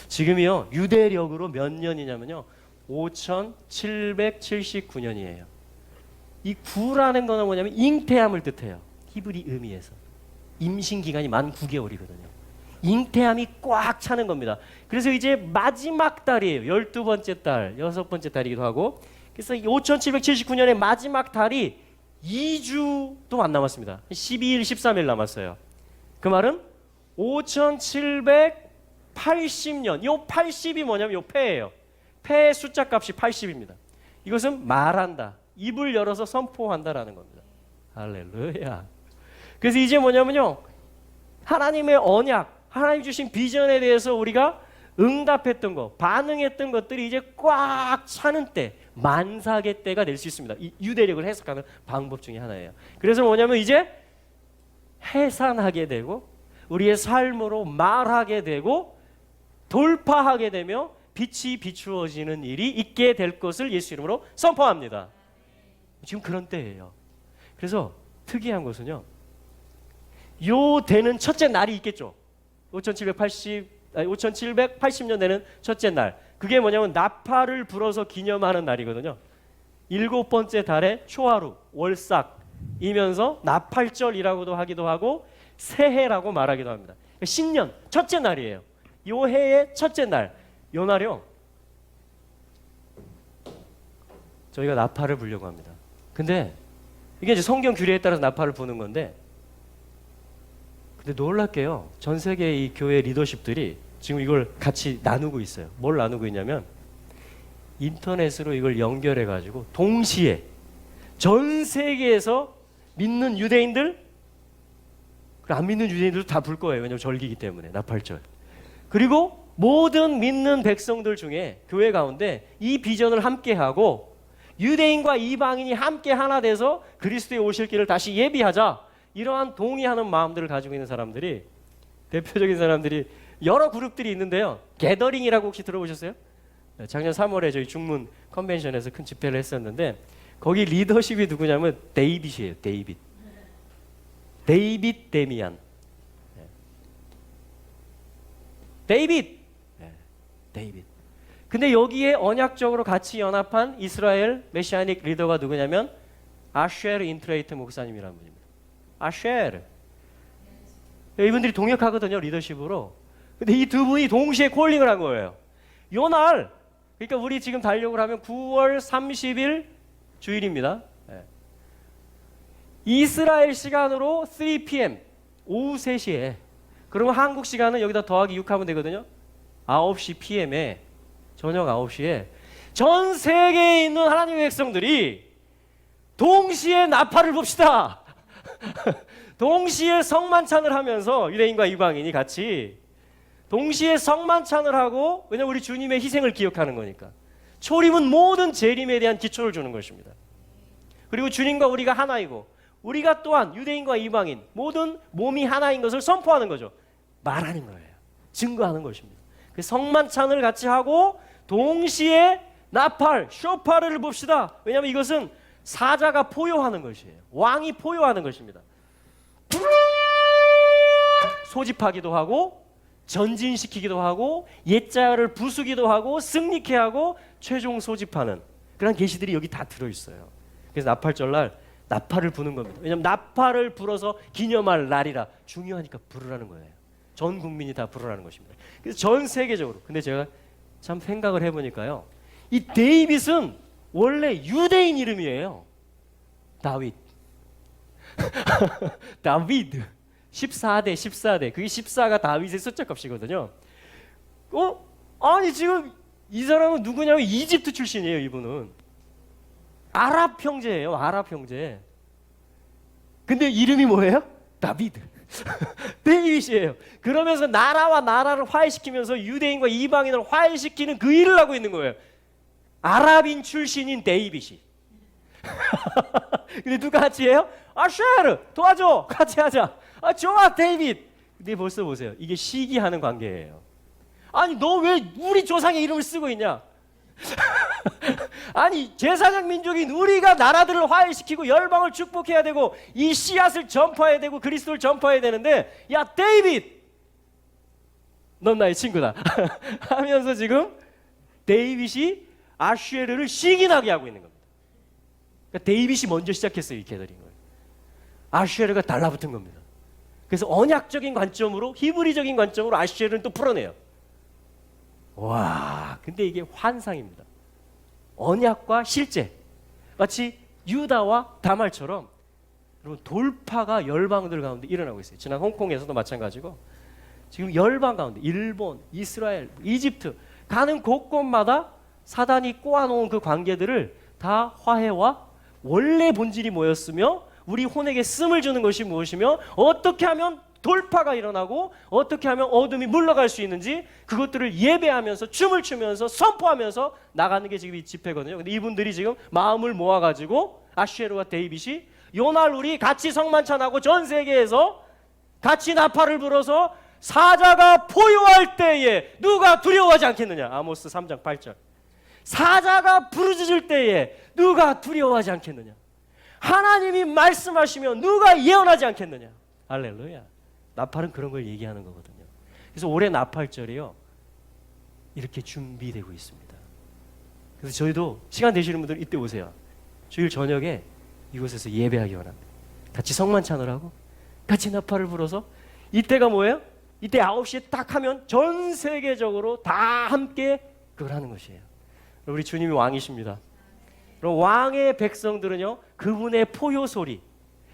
지금이요 유대력으로 몇 년이냐면요 5779년이에요. 이 구라는 거는 뭐냐면 잉태함을 뜻해요. 히브리 의미에서 임신 기간이 만 9개월이거든요. 잉태함이 꽉 차는 겁니다. 그래서 이제 마지막 달이에요. 12번째 달, 6번째 달이기도 하고. 그래서 5779년의 마지막 달이 2주도 안 남았습니다. 12일, 13일 남았어요. 그 말은 5780년. 요 80이 뭐냐면 요 패예요. 패의 숫자 값이 80입니다. 이것은 말한다. 입을 열어서 선포한다라는 겁니다. 할렐루야. 그래서 이제 뭐냐면요. 하나님의 언약, 하나님 주신 비전에 대해서 우리가 응답했던 것, 반응했던 것들이 이제 꽉 차는 때, 만삭의 때가 될 수 있습니다. 이 유대력을 해석하는 방법 중에 하나예요. 그래서 뭐냐면 이제 해산하게 되고 우리의 삶으로 말하게 되고 돌파하게 되며 빛이 비추어지는 일이 있게 될 것을 예수 이름으로 선포합니다. 지금 그런 때예요. 그래서 특이한 것은요. 요 되는 첫째 날이 있겠죠. 5780년 되는 첫째 날. 그게 뭐냐면 나팔을 불어서 기념하는 날이거든요. 7번째 달에 초하루, 월삭이면서 나팔절이라고도 하기도 하고 새해라고 말하기도 합니다. 신년, 첫째 날이에요. 요 해의 첫째 날. 요 날이요. 저희가 나팔을 불려고 합니다. 근데 이게 이제 성경 규례에 따라서 나팔을 부는 건데 근데 놀랍게요. 전 세계 이 교회 리더십들이 지금 이걸 같이 나누고 있어요. 뭘 나누고 있냐면 인터넷으로 이걸 연결해 가지고 동시에 전 세계에서 믿는 유대인들 안 믿는 유대인들도 다 불 거예요. 왜냐하면 절기이기 때문에 나팔절. 그리고 모든 믿는 백성들 중에 교회 가운데 이 비전을 함께하고 유대인과 이방인이 함께 하나 돼서 그리스도의 오실 길을 다시 예비하자. 이러한 동의하는 마음들을 가지고 있는 사람들이 대표적인 사람들이 여러 그룹들이 있는데요. 게더링이라고 혹시 들어보셨어요? 작년 3월에 저희 중문 컨벤션에서 큰 집회를 했었는데 거기 리더십이 누구냐면 데이빗이에요. 데이빗 데미안. 데이빗. 근데 여기에 언약적으로 같이 연합한 이스라엘 메시아닉 리더가 누구냐면 아쉐르 인트레이트 목사님이라는 분입니다. 아쉐르. 이분들이 동역하거든요. 리더십으로. 근데 이 두 분이 동시에 콜링을 한 거예요. 요 날, 그러니까 우리 지금 달력을 하면 9월 30일 주일입니다. 이스라엘 시간으로 3 p.m. 오후 3시에 그러면 한국 시간은 여기다 더하기 6 하면 되거든요. 9시 p.m.에 저녁 9시에 전 세계에 있는 하나님의 백성들이 동시에 나팔을 봅시다. 동시에 성만찬을 하면서 유대인과 이방인이 같이 동시에 성만찬을 하고 왜냐하면 우리 주님의 희생을 기억하는 거니까 초림은 모든 재림에 대한 기초를 주는 것입니다. 그리고 주님과 우리가 하나이고 우리가 또한 유대인과 이방인 모든 몸이 하나인 것을 선포하는 거죠. 말하는 거예요. 증거하는 것입니다. 그 성만찬을 같이 하고 동시에 나팔, 쇼파를 봅시다. 왜냐하면 이것은 사자가 포효하는 것이에요. 왕이 포효하는 것입니다. 소집하기도 하고 전진시키기도 하고 옛자를 부수기도 하고 승리케 하고 최종 소집하는 그런 계시들이 여기 다 들어있어요. 그래서 나팔절날 나팔을 부는 겁니다. 왜냐하면 나팔을 불어서 기념할 날이라 중요하니까 부르라는 거예요. 전 국민이 다 부르라는 것입니다. 그래서 전 세계적으로. 근데 제가 참 생각을 해보니까요, 이 데이빗은 원래 유대인 이름이에요. 다윗. 다비드. 14대. 그게 14가 다윗의 숫자값이거든요. 아니 지금 이 사람은 누구냐면 이집트 출신이에요. 이분은 아랍 형제예요. 아랍 형제. 근데 이름이 뭐예요? 다비드. 데이빗이에요. 그러면서 나라와 나라를 화해시키면서 유대인과 이방인을 화해시키는 그 일을 하고 있는 거예요. 아랍인 출신인 데이빗이. 근데 누가 같이 해요? 쉐르 도와줘, 같이 하자. 좋아 데이빗. 근데 벌써 보세요, 이게 시기하는 관계예요. 아니 너 왜 우리 조상의 이름을 쓰고 있냐? 아니 제사장 민족인 우리가 나라들을 화해시키고 열방을 축복해야 되고 이 씨앗을 전파해야 되고 그리스도를 전파해야 되는데, 야 데이빗 넌 나의 친구다 하면서 지금 데이빗이 아슈에르를 시기나게 하고 있는 겁니다. 그러니까 데이빗이 먼저 시작했어요. 이 개들인 거예요. 아슈에르가 달라붙은 겁니다. 그래서 언약적인 관점으로, 히브리적인 관점으로 아슈에르는 또 풀어내요. 와, 근데 이게 환상입니다. 언약과 실제, 마치 유다와 다말처럼 여러분 돌파가 열방들 가운데 일어나고 있어요. 지난 홍콩에서도 마찬가지고 지금 열방 가운데 일본, 이스라엘, 이집트 가는 곳곳마다 사단이 꼬아놓은 그 관계들을 다 화해와 원래 본질이 뭐였으며 우리 혼에게 씀을 주는 것이 무엇이며 어떻게 하면 돌파가 일어나고 어떻게 하면 어둠이 물러갈 수 있는지 그것들을 예배하면서 춤을 추면서 선포하면서 나가는 게 지금 이 집회거든요. 근데 이분들이 지금 마음을 모아가지고 아슈에르와 데이빗이 요날 우리 같이 성만찬하고 전 세계에서 같이 나팔을 불어서 사자가 포효할 때에 누가 두려워하지 않겠느냐. 아모스 3장 8절. 사자가 부르짖을 때에 누가 두려워하지 않겠느냐. 하나님이 말씀하시면 누가 예언하지 않겠느냐. 할렐루야. 나팔은 그런 걸 얘기하는 거거든요. 그래서 올해 나팔절이요 이렇게 준비되고 있습니다. 그래서 저희도 시간 되시는 분들 이때 오세요. 주일 저녁에 이곳에서 예배하기 원합니다. 같이 성만찬을 하고 같이 나팔을 불어서 이때가 뭐예요? 이때 9시에 딱 하면 전 세계적으로 다 함께 그걸 하는 것이에요. 우리 주님이 왕이십니다. 그럼 왕의 백성들은요 그분의 포효 소리,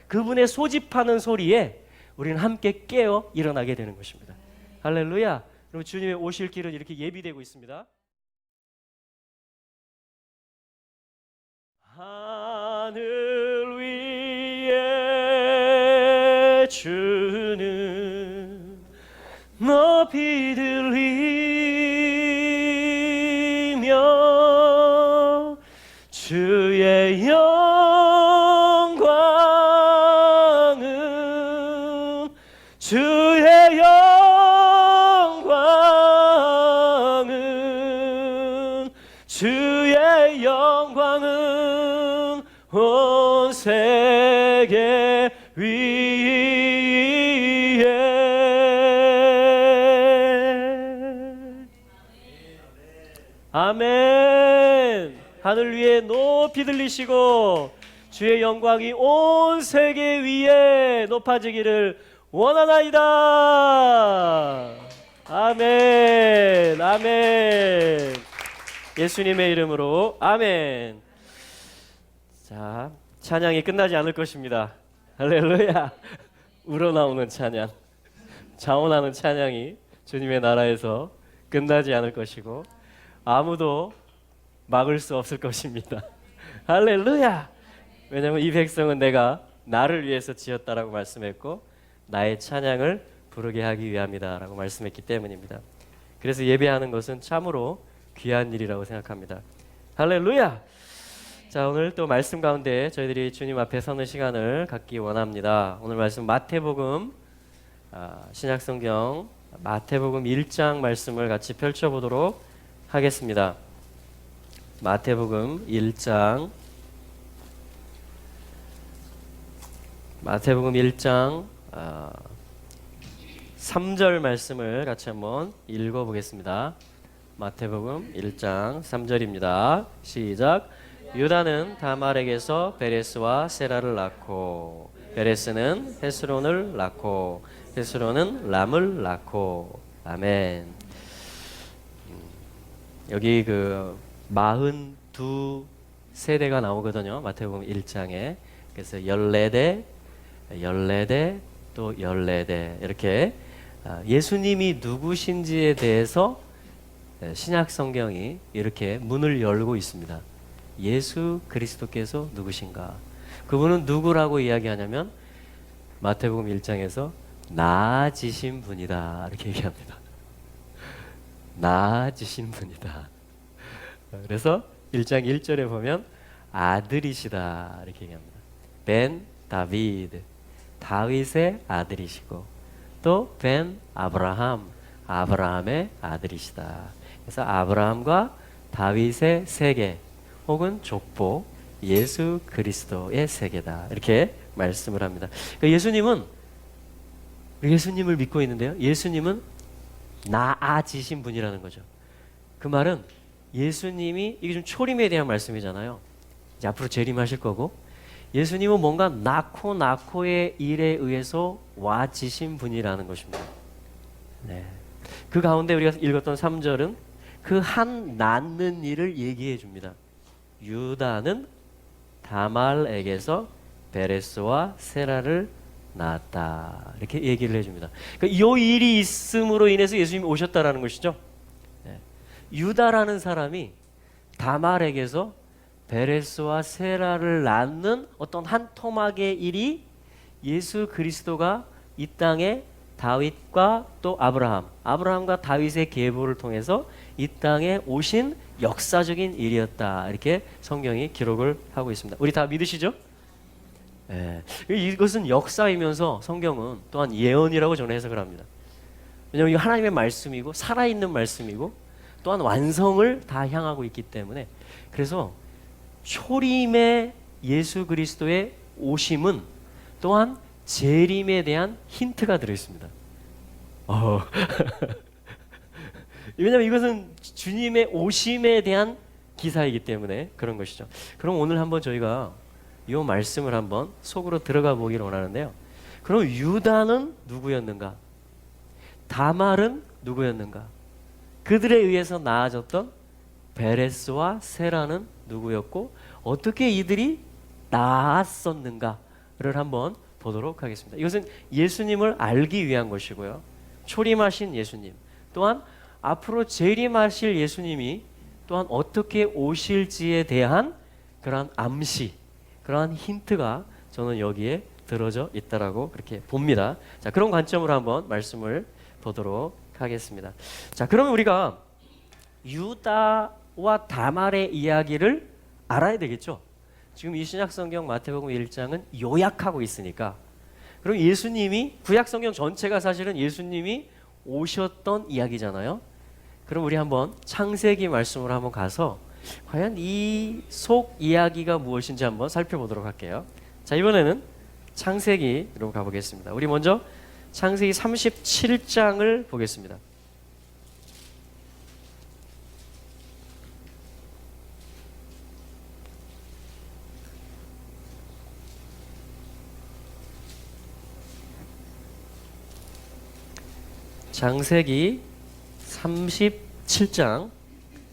그분의 소집하는 소리에 우리는 함께 깨어 일어나게 되는 것입니다. 할렐루야. 그럼 주님의 오실 길은 이렇게 예비되고 있습니다. 하늘 위에 주는 높이 들리며 주의 영광은 주의 영광은 주의 영광은 온 세계 위에. 아멘. 하늘 위에 높이 들리시고 주의 영광이 온 세계 위에 높아지기를 원하나이다. 아멘. 아멘. 예수님의 이름으로 아멘. 자, 찬양이 끝나지 않을 것입니다. 할렐루야. 우러나오는 찬양, 자원하는 찬양이 주님의 나라에서 끝나지 않을 것이고 아무도 막을 수 없을 것입니다. 할렐루야. 왜냐하면 이 백성은 내가 나를 위해서 지었다라고 말씀했고 나의 찬양을 부르게 하기 위함이다라고 말씀했기 때문입니다. 그래서 예배하는 것은 참으로 귀한 일이라고 생각합니다. 할렐루야. 자, 오늘 또 말씀 가운데 저희들이 주님 앞에 서는 시간을 갖기 원합니다. 오늘 말씀 마태복음 신약성경 마태복음 1장 말씀을 같이 펼쳐보도록 하겠습니다. 마태복음 1장 3절 말씀을 같이 한번 읽어보겠습니다. 마태복음 1장 3절입니다. 시작. 유다는 다말에게서 베레스와 세라를 낳고 베레스는 헤스론을 낳고 헤스론은 람을 낳고. 아멘. 여기 그 42 세대가 나오거든요. 마태복음 1장에. 그래서 14대, 14대, 또 14대 이렇게 예수님이 누구신지에 대해서 신약 성경이 이렇게 문을 열고 있습니다. 예수 그리스도께서 누구신가? 그분은 누구라고 이야기하냐면 마태복음 1장에서 나아지신 분이다 이렇게 얘기합니다. 나아지신 분이다. 그래서 1장 1절에 보면 아들이시다 이렇게 얘기합니다. 벤 다비드, 다윗의 아들이시고 또 벤 아브라함, 아브라함의 아들이시다. 그래서 아브라함과 다윗의 세계 혹은 족보 예수 그리스도의 세계다 이렇게 말씀을 합니다. 그러니까 예수님을 믿고 있는데요. 예수님은 나아지신 분이라는 거죠. 그 말은 예수님이 이게 좀 초림에 대한 말씀이잖아요. 이제 앞으로 재림하실 거고 예수님은 뭔가 낳고의 일에 의해서 와지신 분이라는 것입니다. 네. 그 가운데 우리가 읽었던 3절은 그 한 낳는 일을 얘기해 줍니다. 유다는 다말에게서 베레스와 세라를 낳았다. 이렇게 얘기를 해줍니다. 그러니까 이 일이 있음으로 인해서 예수님이 오셨다라는 것이죠. 네. 유다라는 사람이 다말에게서 베레스와 세라를 낳는 어떤 한 토막의 일이 예수 그리스도가 이 땅에 다윗과 또 아브라함과 다윗의 계보를 통해서 이 땅에 오신 역사적인 일이었다. 이렇게 성경이 기록을 하고 있습니다. 우리 다 믿으시죠? 네. 이것은 역사이면서 성경은 또한 예언이라고 저는 해석을 합니다. 왜냐하면 이거 하나님의 말씀이고 살아있는 말씀이고 또한 완성을 다 향하고 있기 때문에 그래서 초림의 예수 그리스도의 오심은 또한 재림에 대한 힌트가 들어있습니다. 왜냐하면 이것은 주님의 오심에 대한 기사이기 때문에 그런 것이죠. 그럼 오늘 한번 저희가 이 말씀을 한번 속으로 들어가 보기를 원하는데요. 그럼 유다는 누구였는가? 다말은 누구였는가? 그들에 의해서 낳아졌던 베레스와 세라는 누구였고 어떻게 이들이 낳았었는가를 한번 보도록 하겠습니다. 이것은 예수님을 알기 위한 것이고요. 초림하신 예수님 또한 앞으로 재림하실 예수님이 또한 어떻게 오실지에 대한 그러한 암시 그러한 힌트가 저는 여기에 들어져 있다라고 그렇게 봅니다. 자, 그런 관점으로 한번 말씀을 보도록 하겠습니다. 자, 그러면 우리가 유다와 다말의 이야기를 알아야 되겠죠. 지금 이 신약성경 마태복음 1장은 요약하고 있으니까 그럼 예수님이 구약성경 전체가 사실은 예수님이 오셨던 이야기잖아요. 그럼 우리 한번 창세기 말씀으로 한번 가서 과연 이 속 이야기가 무엇인지 한번 살펴보도록 할게요. 자, 이번에는 창세기로 가보겠습니다. 우리 먼저 창세기 37장을 보겠습니다. 창세기 37장.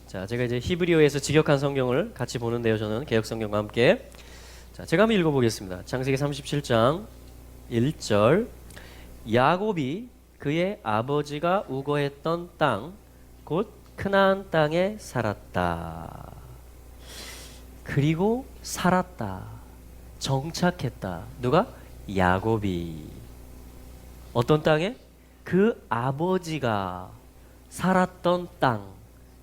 자, 제가 이제 히브리어에서 직역한 성경을 같이 보는데요. 저는 개역 성경과 함께. 자, 제가 한번 읽어보겠습니다. 창세기 37장 1절. 야곱이 그의 아버지가 우거했던 땅, 곧 크나안 땅에 살았다. 그리고 살았다. 정착했다. 누가? 야곱이. 어떤 땅에? 그 아버지가 살았던 땅,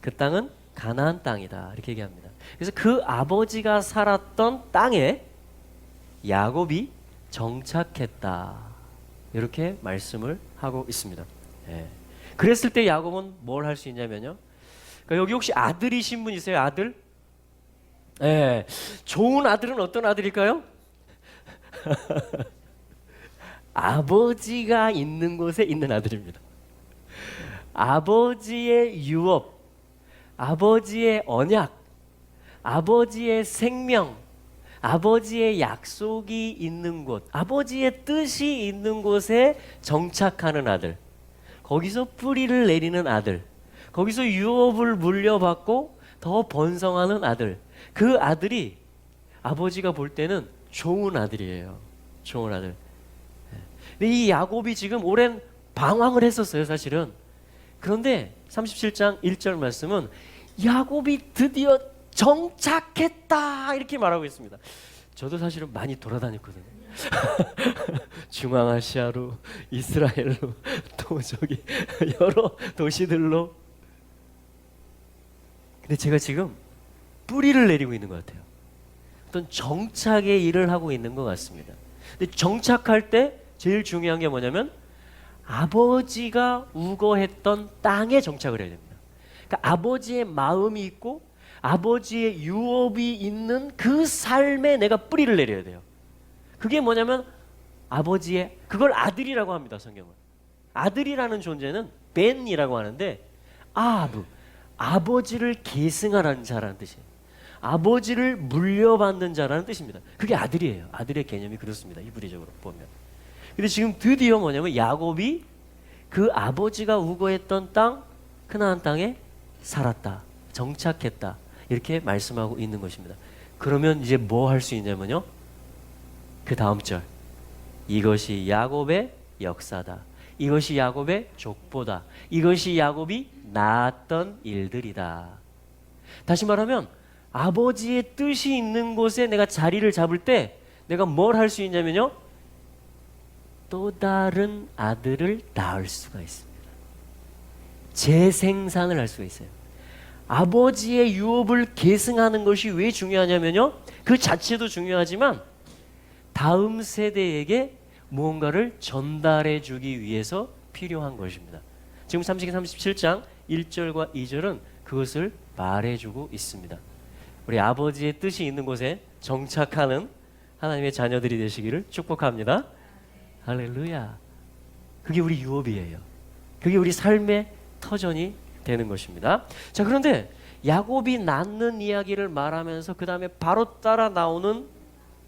그 땅은 가나안 땅이다 이렇게 얘기합니다. 그래서 그 아버지가 살았던 땅에 야곱이 정착했다 이렇게 말씀을 하고 있습니다. 예. 그랬을 때 야곱은 뭘 할 수 있냐면요. 그러니까 여기 혹시 아들이신 분 있어요? 아들? 예. 좋은 아들은 어떤 아들일까요? 아버지가 있는 곳에 있는 아들입니다. 아버지의 유업, 아버지의 언약, 아버지의 생명, 아버지의 약속이 있는 곳, 아버지의 뜻이 있는 곳에 정착하는 아들, 거기서 뿌리를 내리는 아들, 거기서 유업을 물려받고 더 번성하는 아들, 그 아들이 아버지가 볼 때는 좋은 아들이에요. 좋은 아들. 근데 이 야곱이 지금 오랜 방황을 했었어요, 사실은. 그런데 37장 1절 말씀은 야곱이 드디어 정착했다 이렇게 말하고 있습니다. 저도 사실은 많이 돌아다녔거든요. 중앙아시아로, 이스라엘로, 또 저기 여러 도시들로. 근데 제가 지금 뿌리를 내리고 있는 것 같아요. 어떤 정착의 일을 하고 있는 것 같습니다. 근데 정착할 때 제일 중요한 게 뭐냐면 아버지가 우거했던 땅에 정착을 해야 됩니다. 그러니까 아버지의 마음이 있고 아버지의 유업이 있는 그 삶에 내가 뿌리를 내려야 돼요. 그게 뭐냐면 아버지의, 그걸 아들이라고 합니다, 성경은. 아들이라는 존재는 벤이라고 하는데 아버지를 계승하라는 자라는 뜻이에요. 아버지를 물려받는 자라는 뜻입니다. 그게 아들이에요. 아들의 개념이 그렇습니다, 히브리적으로 보면. 근데 지금 드디어 뭐냐면 야곱이 그 아버지가 우거했던 땅, 크나안 땅에 살았다, 정착했다, 이렇게 말씀하고 있는 것입니다. 그러면 이제 뭐 할 수 있냐면요, 그 다음 절, 이것이 야곱의 역사다, 이것이 야곱의 족보다, 이것이 야곱이 낳았던 일들이다. 다시 말하면 아버지의 뜻이 있는 곳에 내가 자리를 잡을 때 내가 뭘 할 수 있냐면요, 또 다른 아들을 낳을 수가 있습니다. 재생산을 할 수가 있어요. 아버지의 유업을 계승하는 것이 왜 중요하냐면요, 그 자체도 중요하지만 다음 세대에게 무언가를 전달해 주기 위해서 필요한 것입니다. 지금 창세기 37장 1절과 2절은 그것을 말해주고 있습니다. 우리 아버지의 뜻이 있는 곳에 정착하는 하나님의 자녀들이 되시기를 축복합니다. 할렐루야. 그게 우리 유업이에요. 그게 우리 삶의 터전이 되는 것입니다. 자, 그런데 야곱이 낳는 이야기를 말하면서 그 다음에 바로 따라 나오는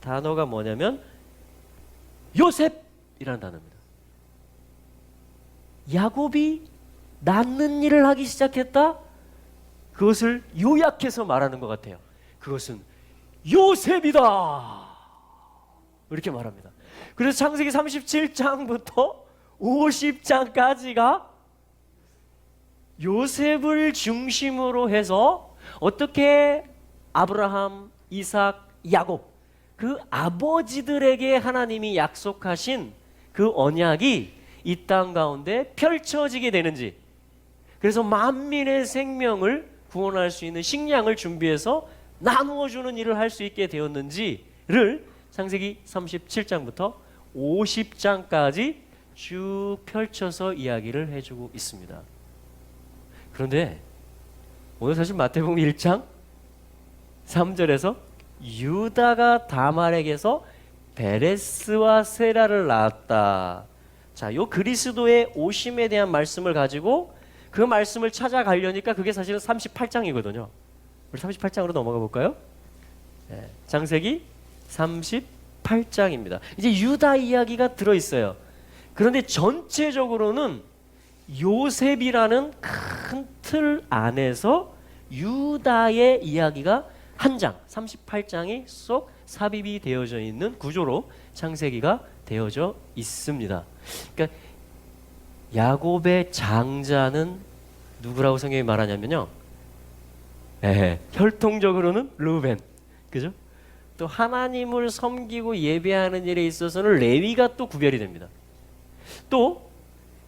단어가 뭐냐면 요셉이라는 단어입니다. 야곱이 낳는 일을 하기 시작했다? 그것을 요약해서 말하는 것 같아요. 그것은 요셉이다, 이렇게 말합니다. 그래서 창세기 37장부터 50장까지가 요셉을 중심으로 해서 어떻게 아브라함, 이삭, 야곱, 그 아버지들에게 하나님이 약속하신 그 언약이 이 땅 가운데 펼쳐지게 되는지, 그래서 만민의 생명을 구원할 수 있는 식량을 준비해서 나누어주는 일을 할 수 있게 되었는지를 창세기 37장부터 50장까지 쭉 펼쳐서 이야기를 해주고 있습니다. 그런데 오늘 사실 마태복음 1장 3절에서 유다가 다말에게서 베레스와 세라를 낳았다. 자, 요 그리스도의 오심에 대한 말씀을 가지고 그 말씀을 찾아가려니까 그게 사실은 38장이거든요. 우리 38장으로 넘어가 볼까요? 네, 창세기 38장입니다. 이제 유다 이야기가 들어있어요. 그런데 전체적으로는 요셉이라는 큰 틀 안에서 유다의 이야기가 한 장, 38장이 쏙 삽입이 되어져 있는 구조로 창세기가 되어져 있습니다. 그러니까 야곱의 장자는 누구라고 성경이 말하냐면요, 혈통적으로는 르우벤, 그죠? 또 하나님을 섬기고 예배하는 일에 있어서는 레위가 또 구별이 됩니다. 또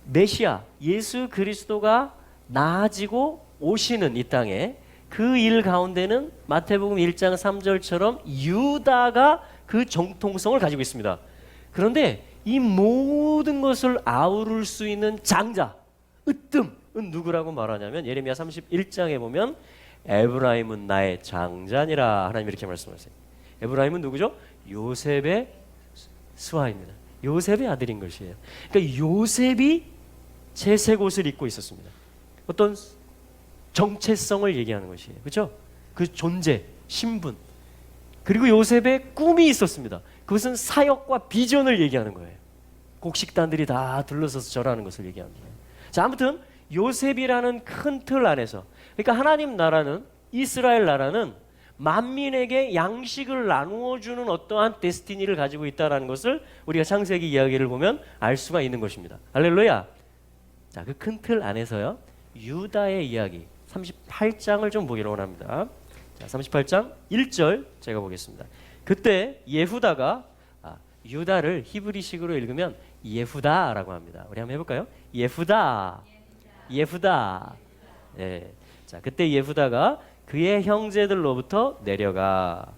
메시아 예수 그리스도가 나아지고 오시는 이 땅에 그 일 가운데는 마태복음 1장 3절처럼 유다가 그 정통성을 가지고 있습니다. 그런데 이 모든 것을 아우를 수 있는 장자, 으뜸은 누구라고 말하냐면 예레미야 31장에 보면 에브라임은 나의 장자니라, 하나님 이렇게 말씀하세요. 에브라임은 누구죠? 요셉의 수하입니다. 요셉의 아들인 것이에요. 그러니까 요셉이 채색 옷을 입고 있었습니다. 어떤 정체성을 얘기하는 것이에요. 그렇죠? 그 존재, 신분, 그리고 요셉의 꿈이 있었습니다. 그것은 사역과 비전을 얘기하는 거예요. 곡식단들이 다 둘러서서 절하는 것을 얘기합니다. 자, 아무튼 요셉이라는 큰 틀 안에서, 그러니까 하나님 나라는, 이스라엘 나라는 만민에게 양식을 나누어 주는 어떠한 데스티니를 가지고 있다는 것을 우리가 창세기 이야기를 보면 알 수가 있는 것입니다. 할렐루야. 자, 그 큰 틀 안에서요, 유다의 이야기 38장을 좀 보기로 원합니다. 자, 38장 1절 제가 보겠습니다. 그때 예후다가, 유다를 히브리식으로 읽으면 예후다라고 합니다. 우리 한번 해볼까요? 예후다, 예후다. 네. 자, 그때 예후다가 그의 형제들로부터 내려가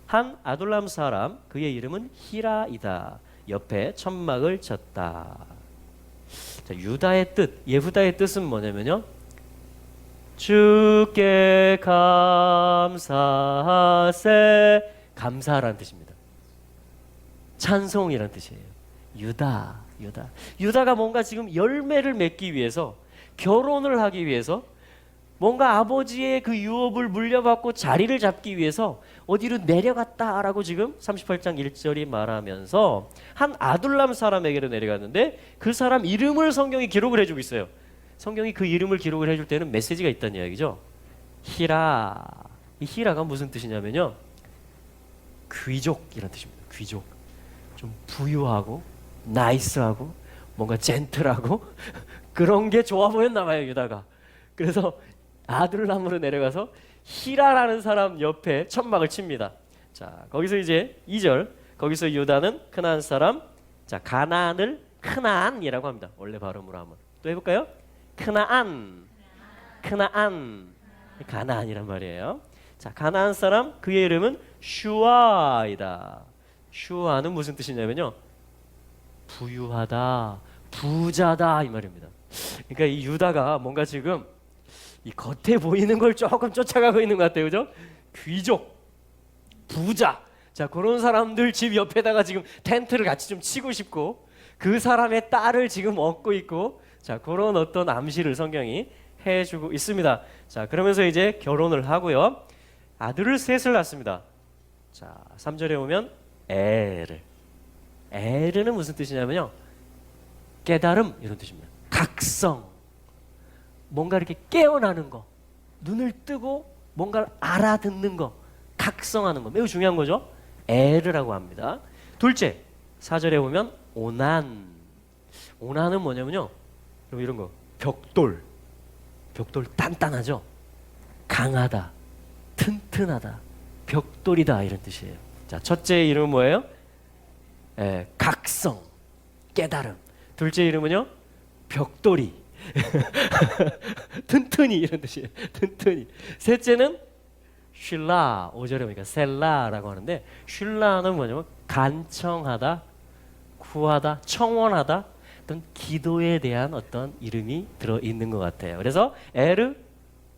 한 아둘람 사람, 그의 이름은 히라이다, 옆에 천막을 쳤다. 자, 유다의 뜻, 예후다의 뜻은 뭐냐면요, 주께 감사하세, 감사라는 뜻입니다. 찬송이라는 뜻이에요. 유다가 뭔가 지금 열매를 맺기 위해서, 결혼을 하기 위해서, 뭔가 아버지의 그 유업을 물려받고 자리를 잡기 위해서 어디로 내려갔다라고 지금 38장 1절이 말하면서 한 아둘람 사람에게로 내려갔는데, 그 사람 이름을 성경이 기록을 해주고 있어요. 성경이 그 이름을 기록을 해줄 때는 메시지가 있다는 이야기죠. 히라. 이 히라가 무슨 뜻이냐면요, 귀족이라는 뜻입니다. 귀족. 좀 부유하고 나이스하고 뭔가 젠틀하고 그런 게 좋아 보였나 봐요, 유다가. 그래서 아둘람으로 내려가서 히라라는 사람 옆에 천막을 칩니다. 자, 거기서 이제 2절, 거기서 유다는 크나안 사람, 자, 가나안을 크나안이라고 합니다. 원래 발음으로 하면. 또 해볼까요? 크나안, 가나안이란 말이에요. 자, 가나안 사람, 그의 이름은 슈아이다. 슈아는 무슨 뜻이냐면요, 부유하다, 부자다, 이 말입니다. 그러니까 이 유다가 뭔가 지금 이 겉에 보이는 걸 조금 쫓아가고 있는 것 같아요, 그죠? 귀족, 부자, 자, 그런 사람들 집 옆에다가 지금 텐트를 같이 좀 치고 싶고, 그 사람의 딸을 지금 얻고 있고, 자, 그런 어떤 암시를 성경이 해주고 있습니다. 자, 그러면서 이제 결혼을 하고요, 아들을 셋을 낳습니다. 자, 3절에 보면 에르는 무슨 뜻이냐면요, 깨달음, 이런 뜻입니다. 각성, 뭔가 이렇게 깨어나는 거, 눈을 뜨고 뭔가를 알아듣는 거, 각성하는 거, 매우 중요한 거죠. 에르라고 합니다. 둘째, 4절에 보면 오난은 뭐냐면요, 이런 거, 벽돌 단단하죠, 강하다, 튼튼하다, 벽돌이다, 이런 뜻이에요. 자, 첫째 이름은 뭐예요? 각성, 깨달음. 둘째 이름은요, 벽돌이, 튼튼히, 이런 뜻이에요. 튼튼히. 셋째는 쉴라, 5절에 보니까 셀라라고 하는데, 쉴라는 뭐냐면 간청하다, 구하다, 청원하다, 어떤 기도에 대한 어떤 이름이 들어있는 것 같아요. 그래서 에르,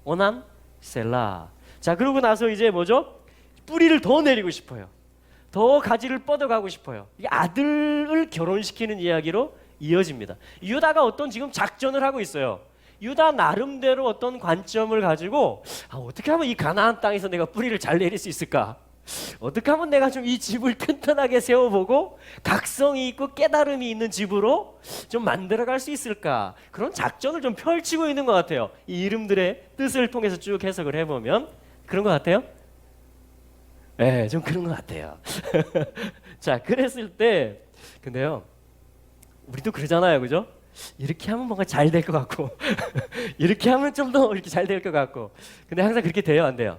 오난, 셀라. 자, 그러고 나서 이제 뭐죠? 뿌리를 더 내리고 싶어요. 더 가지를 뻗어가고 싶어요. 이게 아들을 결혼시키는 이야기로 이어집니다. 유다가 어떤 지금 작전을 하고 있어요. 유다 나름대로 어떤 관점을 가지고, 어떻게 하면 이 가나안 땅에서 내가 뿌리를 잘 내릴 수 있을까? 어떻게 하면 내가 좀 이 집을 튼튼하게 세워보고 각성이 있고 깨달음이 있는 집으로 좀 만들어갈 수 있을까? 그런 작전을 좀 펼치고 있는 것 같아요. 이 이름들의 뜻을 통해서 쭉 해석을 해보면 그런 것 같아요. 네, 좀 그런 것 같아요. 자, 그랬을 때, 근데요, 우리도 그러잖아요, 그죠? 이렇게 하면 뭔가 잘 될 것 같고, 이렇게 하면 좀 더 이렇게 잘 될 것 같고, 근데 항상 그렇게 돼요, 안 돼요?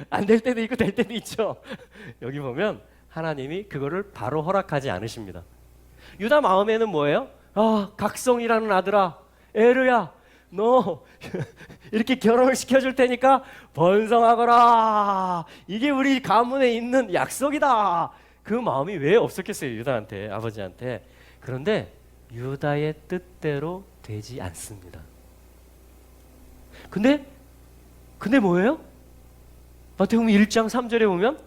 안 될 때도 있고 될 때도 있죠. 여기 보면 하나님이 그거를 바로 허락하지 않으십니다. 유다 마음에는 뭐예요? 각성이라는 아들아, 에르야, 너 이렇게 결혼을 시켜줄 테니까 번성하거라. 이게 우리 가문에 있는 약속이다. 그 마음이 왜 없었겠어요, 유다한테, 아버지한테. 그런데 유다의 뜻대로 되지 않습니다. 근데 뭐예요? 마태복음 1장 3절에 보면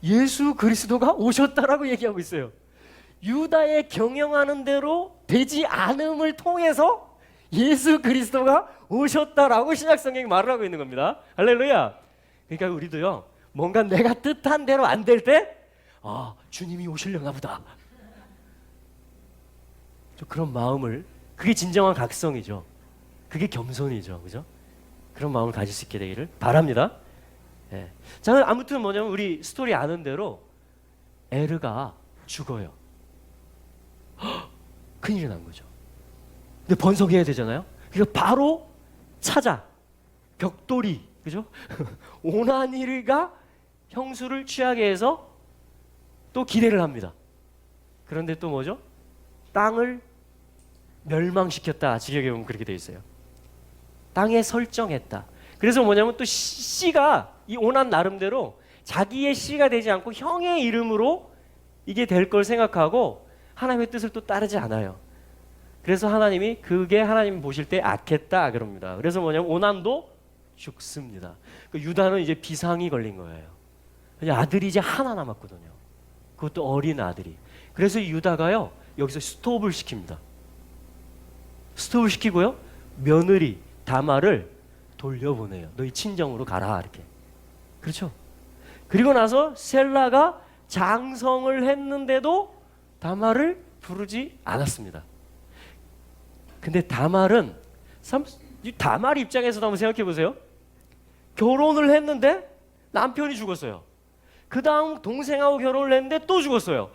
예수 그리스도가 오셨다라고 얘기하고 있어요. 유다의 경영하는 대로 되지 않음을 통해서 예수 그리스도가 오셨다라고 신약 성경이 말을 하고 있는 겁니다. 할렐루야. 그러니까 우리도요, 뭔가 내가 뜻한 대로 안 될 때, 아, 주님이 오시려나 보다. 그런 마음을, 그게 진정한 각성이죠. 그게 겸손이죠. 그죠? 그런 마음을 가질 수 있게 되기를 바랍니다. 예. 자, 아무튼 뭐냐면 우리 스토리 아는 대로 에르가 죽어요. 헉, 큰일이 난 거죠. 근데 번성해야 되잖아요. 그러니까 바로 찾아, 벽돌이, 그죠? 오나니가 형수를 취하게 해서 또 기대를 합니다. 그런데 또 뭐죠? 땅을 멸망시켰다. 직역에 보면 그렇게 되어 있어요. 땅에 설정했다. 그래서 뭐냐면 또 씨가 이 오난 나름대로 자기의 씨가 되지 않고 형의 이름으로 이게 될 걸 생각하고 하나님의 뜻을 또 따르지 않아요. 그래서 하나님이 그게 하나님 보실 때 악했다 그럽니다. 그래서 뭐냐면 오난도 죽습니다. 유다는 이제 비상이 걸린 거예요. 아들이 이제 하나 남았거든요. 그것도 어린 아들이. 그래서 유다가요 여기서 스톱을 시킵니다. 스톱을 시키고요 며느리 다말을 돌려보내요. 너희 친정으로 가라 이렇게. 그렇죠? 그리고 나서 셀라가 장성을 했는데도 다말을 부르지 않았습니다. 근데 다말 입장에서도 한번 생각해 보세요. 결혼을 했는데 남편이 죽었어요. 그 다음 동생하고 결혼을 했는데 또 죽었어요.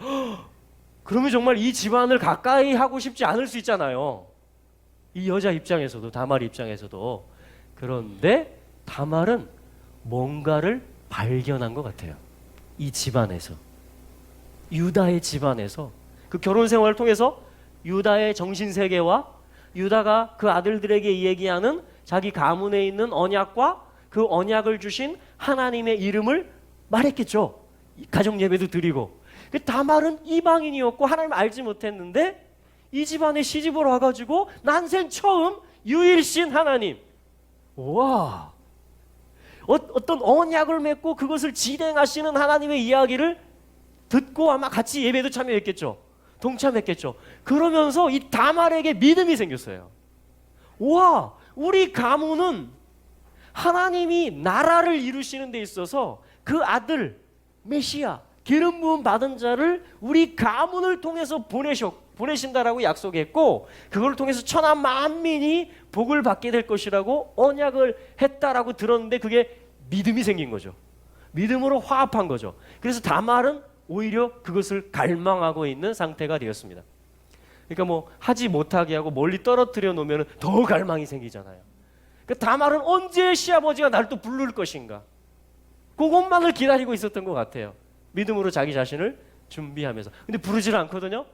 그러면 정말 이 집안을 가까이 하고 싶지 않을 수 있잖아요. 이 여자 입장에서도, 다말 입장에서도. 그런데 다말은 뭔가를 발견한 것 같아요. 이 집안에서, 유다의 집안에서 그 결혼 생활을 통해서 유다의 정신세계와 유다가 그 아들들에게 얘기하는 자기 가문에 있는 언약과 그 언약을 주신 하나님의 이름을 말했겠죠. 가정 예배도 드리고. 다말은 이방인이었고 하나님 알지 못했는데 이 집안에 시집을 와가지고 난생 처음 유일신 하나님, 와, 어떤 언약을 맺고 그것을 진행하시는 하나님의 이야기를 듣고 아마 같이 예배도 참여했겠죠. 동참했겠죠. 그러면서 이 다말에게 믿음이 생겼어요. 와, 우리 가문은 하나님이 나라를 이루시는 데 있어서 그 아들 메시아 기름 부음 받은 자를 우리 가문을 통해서 보내신다라고 약속했고 그걸 통해서 천하 만민이 복을 받게 될 것이라고 언약을 했다라고 들었는데 그게 믿음이 생긴 거죠. 믿음으로 화합한 거죠. 그래서 다말은 오히려 그것을 갈망하고 있는 상태가 되었습니다. 그러니까 뭐 하지 못하게 하고 멀리 떨어뜨려 놓으면 더 갈망이 생기잖아요. 그러니까 다말은 언제 시아버지가 날 또 부를 것인가, 그것만을 기다리고 있었던 것 같아요. 믿음으로 자기 자신을 준비하면서. 근데 부르질 않거든요.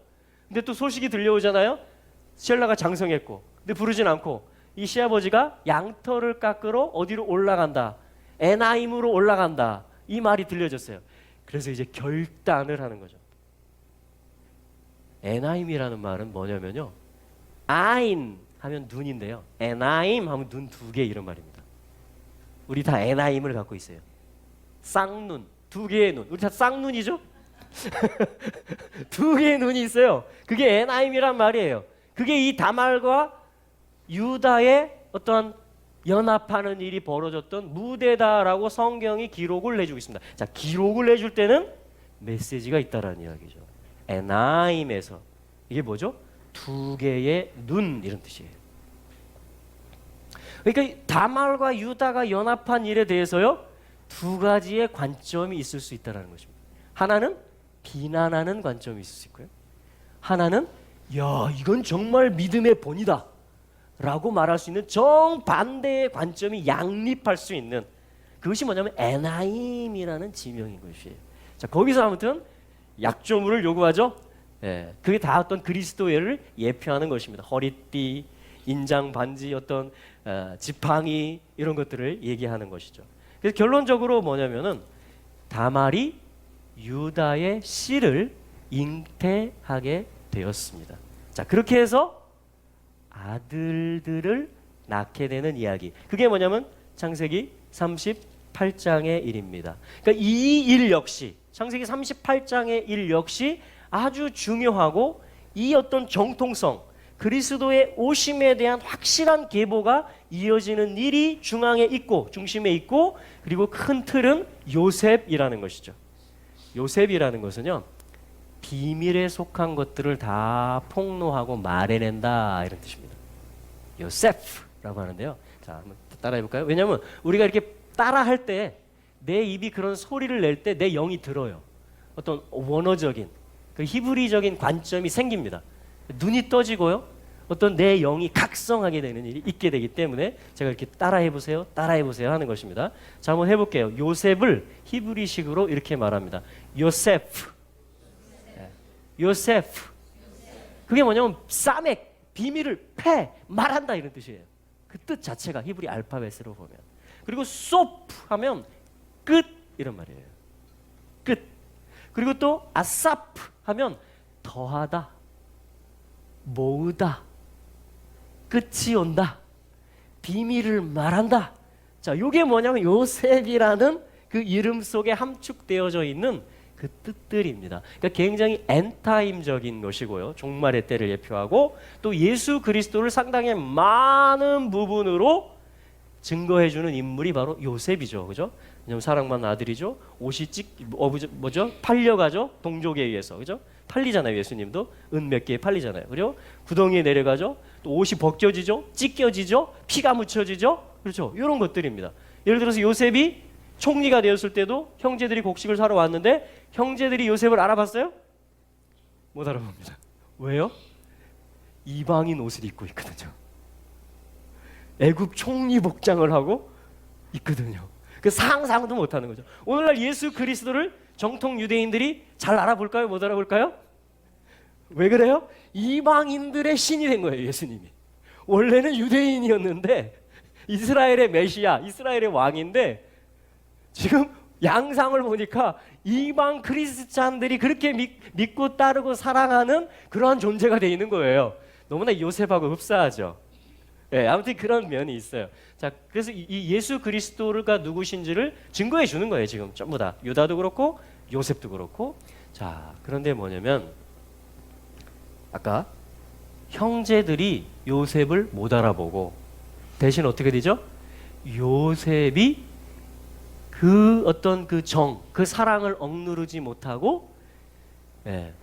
근데 또 소식이 들려오잖아요. 셀라가 장성했고. 근데 부르진 않고 이 시아버지가 양털을 깎으러 어디로 올라간다, 에나임으로 올라간다, 이 말이 들려졌어요. 그래서 이제 결단을 하는 거죠. 에나임이라는 말은 뭐냐면요, 아인 하면 눈인데요, 에나임 하면 눈 두 개 이런 말입니다. 우리 다 에나임을 갖고 있어요. 쌍눈, 두 개의 눈. 우리 다 쌍눈이죠? 두 개의 눈이 있어요. 그게 에나임이란 말이에요. 그게 이 다말과 유다의 어떠한 연합하는 일이 벌어졌던 무대다라고 성경이 기록을 내주고 있습니다. 자, 기록을 내줄 때는 메시지가 있다라는 이야기죠. 에나임에서 이게 뭐죠? 두 개의 눈 이런 뜻이에요. 그러니까 다말과 유다가 연합한 일에 대해서요 두 가지의 관점이 있을 수 있다는 것입니다. 하나는 비난하는 관점이 있을 수 있고요. 하나는 야, 이건 정말 믿음의 본이다 라고 말할 수 있는 정반대의 관점이 양립할 수 있는, 그것이 뭐냐면 에나임이라는 지명인 것이에요. 자, 거기서 아무튼 약조물을 요구하죠. 예, 그게 다 어떤 그리스도를 예표하는 것입니다. 허리띠, 인장 반지, 어떤 지팡이 이런 것들을 얘기하는 것이죠. 그래서 결론적으로 뭐냐면은 다말이 유다의 씨를 잉태하게 되었습니다. 자, 그렇게 해서 아들들을 낳게 되는 이야기. 그게 뭐냐면 창세기 38장의 일입니다. 그러니까 이 일 역시, 창세기 38장의 일 역시 아주 중요하고 이 어떤 정통성, 그리스도의 오심에 대한 확실한 계보가 이어지는 일이 중앙에 있고 중심에 있고, 그리고 큰 틀은 요셉이라는 것이죠. 요셉이라는 것은요, 비밀에 속한 것들을 다 폭로하고 말해낸다, 이런 뜻입니다. 요셉라고 하는데요. 자, 한번 따라해 볼까요? 왜냐하면 우리가 이렇게 따라할 때 내 입이 그런 소리를 낼 때 내 영이 들어요. 어떤 원어적인 그 히브리적인 관점이 생깁니다. 눈이 떠지고요, 어떤 내 영이 각성하게 되는 일이 있게 되기 때문에 제가 이렇게 따라해 보세요, 따라해 보세요 하는 것입니다. 자, 한번 해볼게요. 요셉을 히브리식으로 이렇게 말합니다. 요세프. 요세프. 그게 뭐냐면 싸맥, 비밀을 패, 말한다, 이런 뜻이에요. 그 뜻 자체가 히브리 알파벳으로 보면. 그리고 소프 하면 끝, 이런 말이에요. 끝. 그리고 또 아사프 하면 더하다, 모으다, 끝이 온다, 비밀을 말한다. 자, 이게 뭐냐면 요셉이라는 그 이름 속에 함축되어져 있는 그 뜻들입니다. 그러니까 굉장히 엔타임적인 것이고요, 종말의 때를 예표하고, 또 예수 그리스도를 상당히 많은 부분으로 증거해주는 인물이 바로 요셉이죠, 그죠? 왜냐면 사랑받는 아들이죠. 옷이 팔려가죠, 동족에 의해서, 그죠? 팔리잖아요. 예수님도 은 몇 개에 팔리잖아요, 그죠? 구덩이에 내려가죠. 또 옷이 벗겨지죠, 찢겨지죠, 피가 묻혀지죠, 그렇죠? 이런 것들입니다. 예를 들어서 요셉이 총리가 되었을 때도 형제들이 곡식을 사러 왔는데 형제들이 요셉을 알아봤어요? 못 알아봅니다. 왜요? 이방인 옷을 입고 있거든요. 애굽 총리 복장을 하고 있거든요. 그 상상도 못하는 거죠. 오늘날 예수 그리스도를 정통 유대인들이 잘 알아볼까요? 못 알아볼까요? 왜 그래요? 이방인들의 신이 된 거예요, 예수님이. 원래는 유대인이었는데 이스라엘의 메시아, 이스라엘의 왕인데 지금 양상을 보니까 이방 크리스찬들이 그렇게 믿고 따르고 사랑하는 그러한 존재가 돼 있는 거예요. 너무나 요셉하고 흡사하죠. 네, 아무튼 그런 면이 있어요. 자, 그래서 이 예수 그리스도가 누구신지를 증거해 주는 거예요, 지금 전부 다. 유다도 그렇고 요셉도 그렇고. 자, 그런데 뭐냐면 아까 형제들이 요셉을 못 알아보고 대신 어떻게 되죠? 요셉이 그 어떤 그 사랑을 억누르지 못하고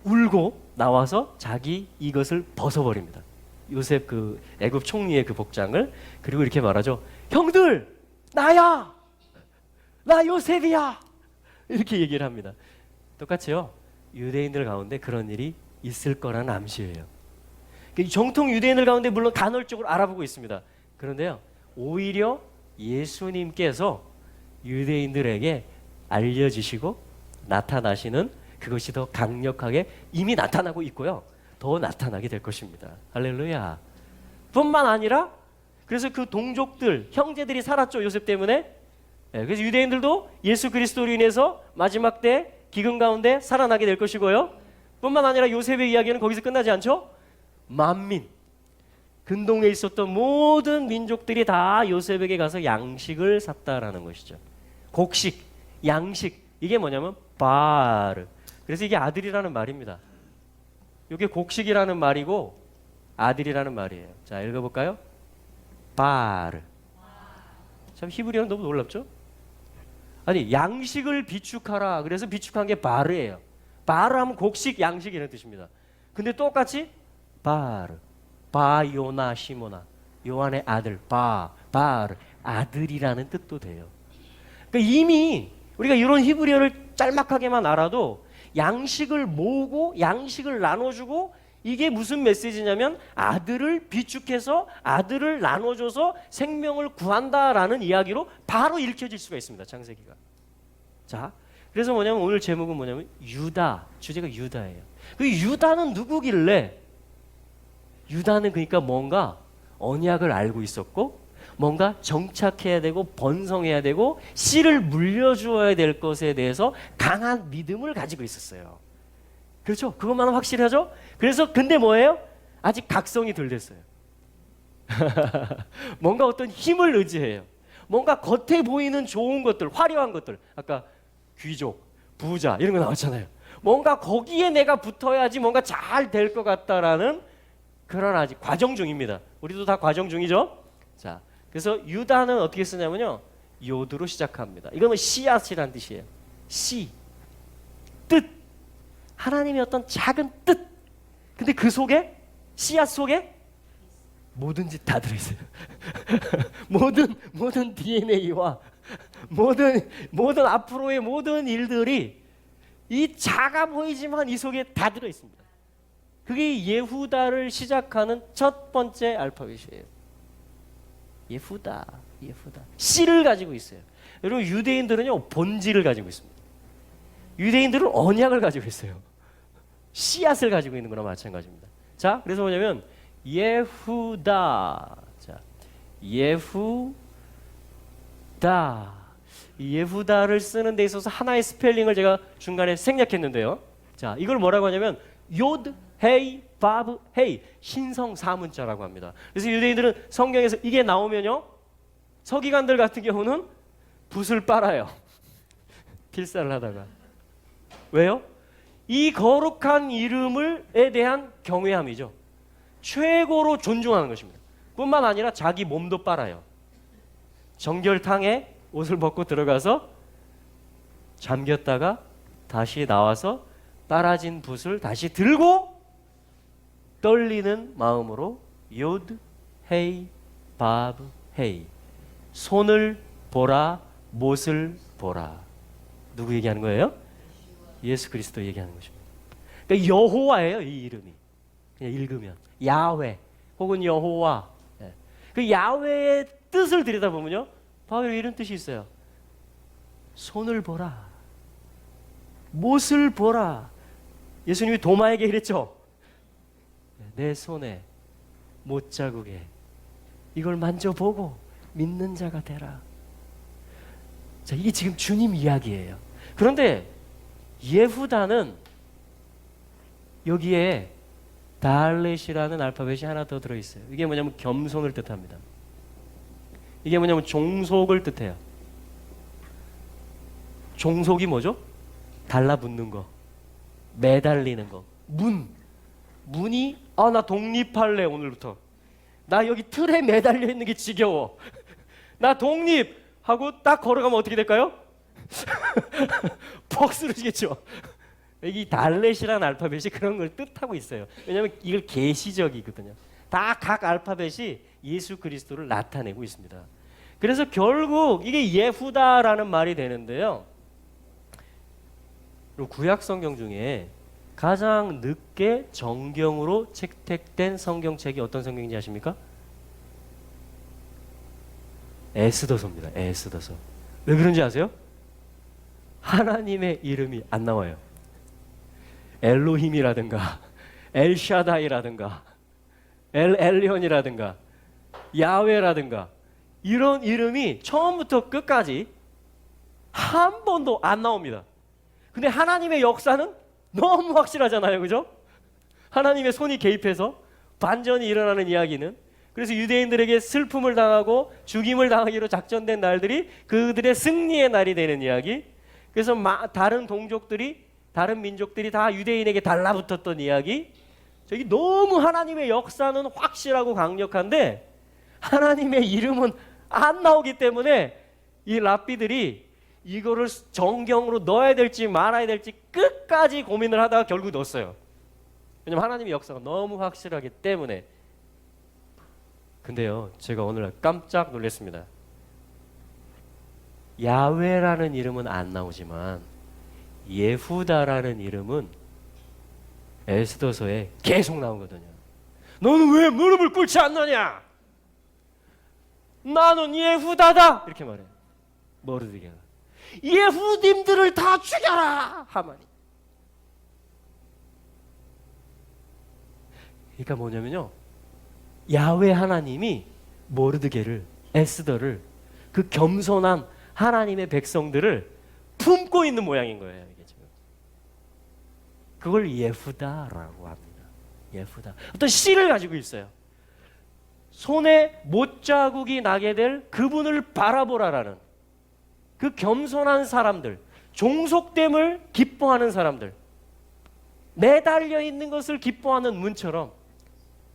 울고 나와서 자기 이것을 벗어버립니다. 요셉 그 애굽 총리의 그 복장을. 그리고 이렇게 말하죠. 형들, 나야, 나 요셉이야, 이렇게 얘기를 합니다. 똑같이요, 유대인들 가운데 그런 일이 있을 거라는 암시예요. 정통 유대인들 가운데 물론 간헐적으로 알아보고 있습니다. 그런데요, 오히려 예수님께서 유대인들에게 알려지시고 나타나시는 그것이 더 강력하게 이미 나타나고 있고요, 더 나타나게 될 것입니다. 할렐루야. 뿐만 아니라 그래서 그 동족들, 형제들이 살았죠, 요셉 때문에. 그래서 유대인들도 예수 그리스도로 인해서 마지막 때 기근 가운데 살아나게 될 것이고요. 뿐만 아니라 요셉의 이야기는 거기서 끝나지 않죠. 만민, 근동에 있었던 모든 민족들이 다 요셉에게 가서 양식을 샀다라는 것이죠. 곡식, 양식, 이게 뭐냐면 바르. 그래서 이게 아들이라는 말입니다. 이게 곡식이라는 말이고 아들이라는 말이에요. 자, 읽어볼까요? 바르. 참 히브리어는 너무 놀랍죠? 아니, 양식을 비축하라. 그래서 비축한 게 바르예요. 바르 하면 곡식, 양식 이런 뜻입니다. 근데 똑같이 바르, 바요나 시모나, 요한의 아들, 바르, 아들이라는 뜻도 돼요. 그러니까 이미 우리가 이런 히브리어를 짤막하게만 알아도 양식을 모으고 양식을 나눠주고, 이게 무슨 메시지냐면 아들을 비축해서 아들을 나눠줘서 생명을 구한다라는 이야기로 바로 읽혀질 수가 있습니다, 창세기가. 자, 그래서 뭐냐면 오늘 제목은 뭐냐면 유다, 주제가 유다예요. 그 유다는 누구길래? 유다는 그러니까 뭔가 언약을 알고 있었고, 뭔가 정착해야 되고 번성해야 되고 씨를 물려주어야 될 것에 대해서 강한 믿음을 가지고 있었어요. 그렇죠? 그것만은 확실하죠? 그래서 근데 뭐예요? 아직 각성이 덜 됐어요. 뭔가 어떤 힘을 의지해요. 뭔가 겉에 보이는 좋은 것들, 화려한 것들, 아까 귀족, 부자 이런 거 나왔잖아요. 뭔가 거기에 내가 붙어야지 뭔가 잘 될 것 같다라는 그러나 아직 과정 중입니다. 우리도 다 과정 중이죠. 자, 그래서 유다는 어떻게 쓰냐면요, 요드로 시작합니다. 이건 씨앗이란 뜻이에요. 씨, 뜻, 하나님의 어떤 작은 뜻. 근데 그 속에, 씨앗 속에 뭐든지 다 들어있어요. 모든 DNA와 모든 앞으로의 모든 일들이 이 작아 보이지만 이 속에 다 들어있습니다. 그게 예후다를 시작하는 첫 번째 알파벳이에요. 예후다. 씨를 가지고 있어요. 여러분, 유대인들은요, 본질을 가지고 있습니다. 유대인들은 언약을 가지고 있어요. 씨앗을 가지고 있는 거나 마찬가지입니다. 자, 그래서 뭐냐면 예후다. 자, 예후다. 이 예후다를 쓰는 데 있어서 하나의 스펠링을 제가 중간에 생략했는데요. 자, 이걸 뭐라고 하냐면 요드 헤이 바브 헤이, 신성 사문자라고 합니다. 그래서 유대인들은 성경에서 이게 나오면요, 서기관들 같은 경우는 붓을 빨아요. 필사를 하다가. 왜요? 이 거룩한 이름에 대한 경외함이죠. 최고로 존중하는 것입니다. 뿐만 아니라 자기 몸도 빨아요. 정결탕에 옷을 벗고 들어가서 잠겼다가 다시 나와서 빨아진 붓을 다시 들고 떨리는 마음으로 요드 헤이 바브 헤이, 손을 보라, 못을 보라. 누구 얘기하는 거예요? 예수 그리스도 얘기하는 것입니다. 그러니까 여호와예요, 이 이름이. 그냥 읽으면 야훼 혹은 여호와. 그 야훼의 뜻을 들여다보면요, 바로 이런 뜻이 있어요. 손을 보라, 못을 보라. 예수님이 도마에게 이랬죠. 내 손에 못자국에 이걸 만져보고 믿는 자가 되라. 자, 이게 지금 주님 이야기예요. 그런데 예후다는 여기에 달렛이라는 알파벳이 하나 더 들어있어요. 이게 뭐냐면 겸손을 뜻합니다. 이게 뭐냐면 종속을 뜻해요. 종속이 뭐죠? 달라붙는 거, 매달리는 거. 문이 나 독립할래 오늘부터. 나 여기 틀에 매달려 있는 게 지겨워. 나 독립하고 딱 걸어가면 어떻게 될까요? 퍽 쓰러지겠죠. 이 달렛이라는 알파벳이 그런 걸 뜻하고 있어요. 왜냐하면 이걸 계시적이거든요. 다 각 알파벳이 예수 그리스도를 나타내고 있습니다. 그래서 결국 이게 예후다라는 말이 되는데요. 구약 성경 중에 가장 늦게 정경으로 채택된 성경책이 어떤 성경인지 아십니까? 에스더서입니다. 에스더서. 왜 그런지 아세요? 하나님의 이름이 안 나와요. 엘로힘이라든가 엘샤다이라든가 엘리온이라든가 야훼라든가 이런 이름이 처음부터 끝까지 한 번도 안 나옵니다. 근데 하나님의 역사는 너무 확실하잖아요. 그죠? 하나님의 손이 개입해서 반전이 일어나는 이야기는, 그래서 유대인들에게 슬픔을 당하고 죽임을 당하기로 작전된 날들이 그들의 승리의 날이 되는 이야기. 그래서 다른 동족들이, 다른 민족들이 다 유대인에게 달라붙었던 이야기. 저기 너무 하나님의 역사는 확실하고 강력한데 하나님의 이름은 안 나오기 때문에 이 랍비들이 이거를 정경으로 넣어야 될지 말아야 될지 끝까지 고민을 하다가 결국 넣었어요. 왜냐면 하나님의 역사가 너무 확실하기 때문에. 근데요, 제가 오늘 깜짝 놀랐습니다. 야훼라는 이름은 안 나오지만 예후다라는 이름은 에스더서에 계속 나오거든요. 너는 왜 무릎을 꿇지 않느냐? 나는 예후다다! 이렇게 말해요. 모르드게가. 예후님들을 다 죽여라! 하만이. 그러니까 뭐냐면요, 야훼 하나님이 모르드게를, 에스더를, 그 겸손한 하나님의 백성들을 품고 있는 모양인 거예요. 이게 지금. 그걸 예후다라고 합니다. 예후다. 어떤 씨를 가지고 있어요. 손에 못자국이 나게 될 그분을 바라보라라는 그 겸손한 사람들, 종속됨을 기뻐하는 사람들, 매달려 있는 것을 기뻐하는 문처럼